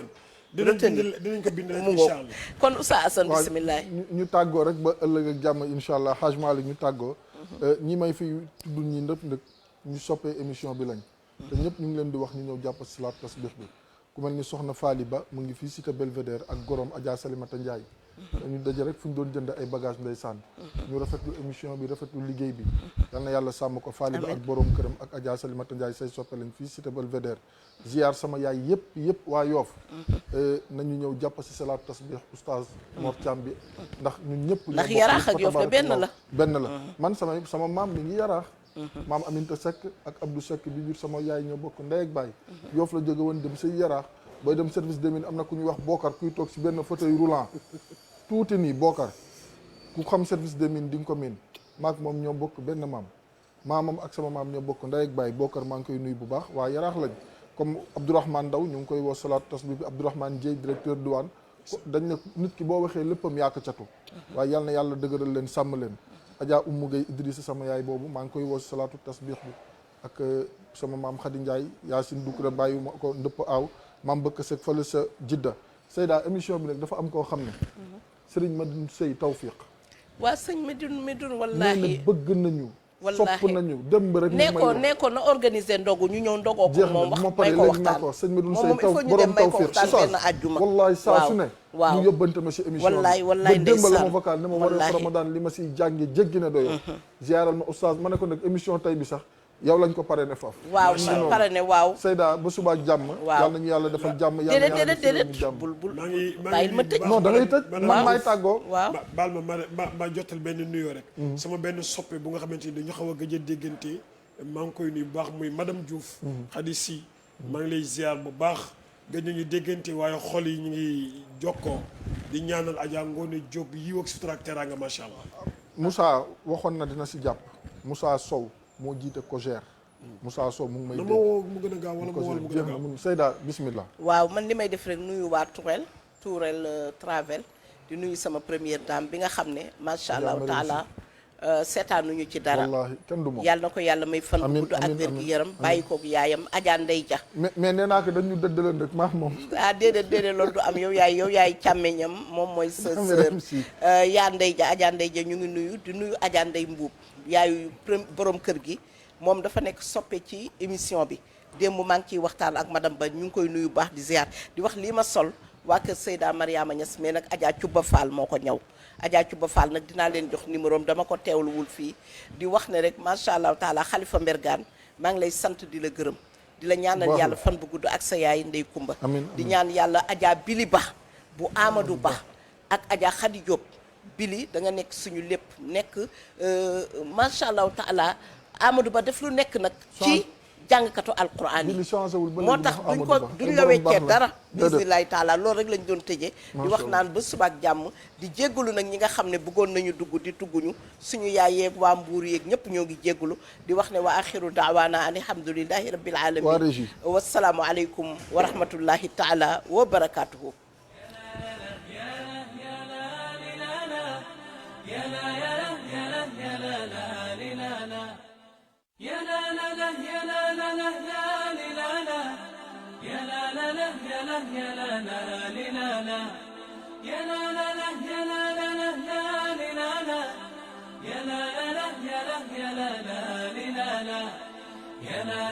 déwén dinañ ko bind rek incha allah kon Oustaz Assane bismillah ñu tàggoo rek ba ëllëg ak jàmm incha allah Hajj Malick ñu tàggoo ñi may fi tudd ñi ndëpp ndëpp ñu soppee émission bi lañ te ñëpp ñu ngi leen di wax ñu ñëw jàpp si salaat tasbih bi ku mel ni soxna Faali Ba mu ngi fii cité Belvédère ak gorom Adja Salimata Ndiaye ñu daje rek fu ñu doon jënd ay bagage ndeysaan ñu rafetlu émission bi rafetlu liggéey bi yal na yàlla sàmm ko Faali Ba ak borom këram ak Adja Salimata Ndiaye say soppe lañ fii cité Belvédère ziar sama yaay yëpp waa Yoof nañu ñëw jàpp si salaat tasbih oustaz Mor Thiam bi ndax ñun ñëpp ndax yaraax ak Yoof de benn la man sama maam mi ngi yaraax maam Aminta Seck ak Abdou Seck bi jur sama yaay ñoo bokk ndey ak baay Yoof la jóge woon dem say yaraax booy dem service des mines am na ku ñuy wax Bokar kuy toog si benn fauteuil roulant tuuti nii Bokar ku xam service des mines di nga ko miin maak moom ñoo bokk benn maamam ak sama maam ñoo bokk ndey ak baay Bokar maa ngi koy nuyu bu baax waa yaraax lañ comme Abdourahmane Ndaw ñu ngi koy woo salaatu tasbih bi Abdourahmane Dieye directeur douane dañ ne nit ki boo waxee léppam yaa ko catu waaye yal na yàlla dëgëral leen sàmm leen Adja Oumou Gueye Idrissa sama yaay boobu maa ngi koy woo salaatu tasbih bi ak sama maam Khady Ndiaye Yacine Doukra bàyyi ma ko ndëpp aaw maam bëkk sek fële sa Jidda Seyda émission bi nag dafa am koo xam ne Serigne Medoune Sey Tawfiq. waa sëñ Medoune nee na wallaahi bëgg nañu. wallaahi sopp nañu dem rek. nee ko na organiser ndogu ñu ñëw ndogoo ko jeex moom na wax ma may pare ko léegi naa waxtaan ko sëñ Medoune moom Sey il faut ñu borom dem may ko Tawfiq waxtaan benn àjjuma wallaay saa su ne. waaw ñu yóbbante ma si émission wallaay bi. wallaay ba démb la ma ndeysaan vocal ne ma waree wallaahi. Ramadan li ma si jànge jéggi na doyo ziaral ma oustaz ma ne ko nag émission tay bi sax yow lañ ko pare ne faf waaw pare ne waaw Seyda ba suba ak jàmm. waaw yàlla nañu yàlla defal jàmm. yàlla nañu yàlla defal jàmm. bul maa ngi bàyyil ma tëj non da ngay tëj man maay tàggoo. waaw baal ma jotal benn nuyoo rek. sama benn soppe bu nga xamante ni dañu xaw a gëj a déggante maa ngi koy nuyu bu baax muy madame Diouf. Khady Sy maa ngi lay ziar bu baax gëj nañu déggante waaye xol yi ñu ngi jokkoo di ñaanal Adja Ngoné Diop yiw ak sutura ak teraanga macha allah. Moussa waxoon na dina si jàpp Moussa Sow moo jiite Cogère. Moussa Sow mu ngi may na dégg. ma woo mu gën a gaaw wala ma woo mu gën a gaaw. Seyda bismillah. waaw man li may def rek nuyu waa Tourel Travel di nuyu sama première dame bi nga xam ne macha allah taala seetaanuñu ci dara. wallaahi kenn du moom. yàlla na ko yàlla may fan bu amiin gudd ak amiin wér gi yaram bàyyi koog yaayam Adja Ndey Ja. mais nee naa ko dañu dëddaleen rek maa moom. ah déedéet loolu du am yow yaay càmmeñam moom mooy sa sœur yaa Ndey Ja Adja Ndey Ja ñu ngi nuyu di nuyu Adja Ndey Mbuub yaayu borom kër gi moom dafa nekk soppe ci émission bi démb maa ngi ciy waxtaan ak madame Ba ñu ngi koy nuyu baax di ziar di wax lii ma sol waa kër Seyda Mariama Niass mais nag Adja Cuba Fall moo ko ñëw Adja Cuba Fall nag dinaa leen jox numéro am dama ko teewluwul fii di wax ne rek macha allah taala Khalifa Mbergane maa ngi lay sant di la gërëm di la ñaanal yàlla fan bu gudd ak sa yaay Ndey Kumba di ñaan yàlla Adja Bili Ba bu Amadou Ba ak Adja Khady Diop Bili da nga nekk suñu lépp nekk macha allah taala Amadou Ba def lu nekk nag ci jàngkatu alquran yi moo tax duñ la weccee dara bismillahi taala loolu rek lañ doon tëjee di wax naan ba suba ak jàmm di jéggalu nag ñi nga xam ne bëggoon nañu dugg di tugguñu suñu yaay yeeg waa mbuur yeeg ñëpp ñoo ngi jéggalu di wax ne wa axiru daawaana an alhamdulillahi rabbil alamin wasalaamu aleykum wa rahmatullahi taala wa barakatuhu يا لا لا لا يا لا لا لا لا لا لا يا لا لا لا يا لا يا لا لا لا لا يا لا لا لا يا لا لا لا لا لا يا لا لا لا يا لا يا لا لا لا يا لا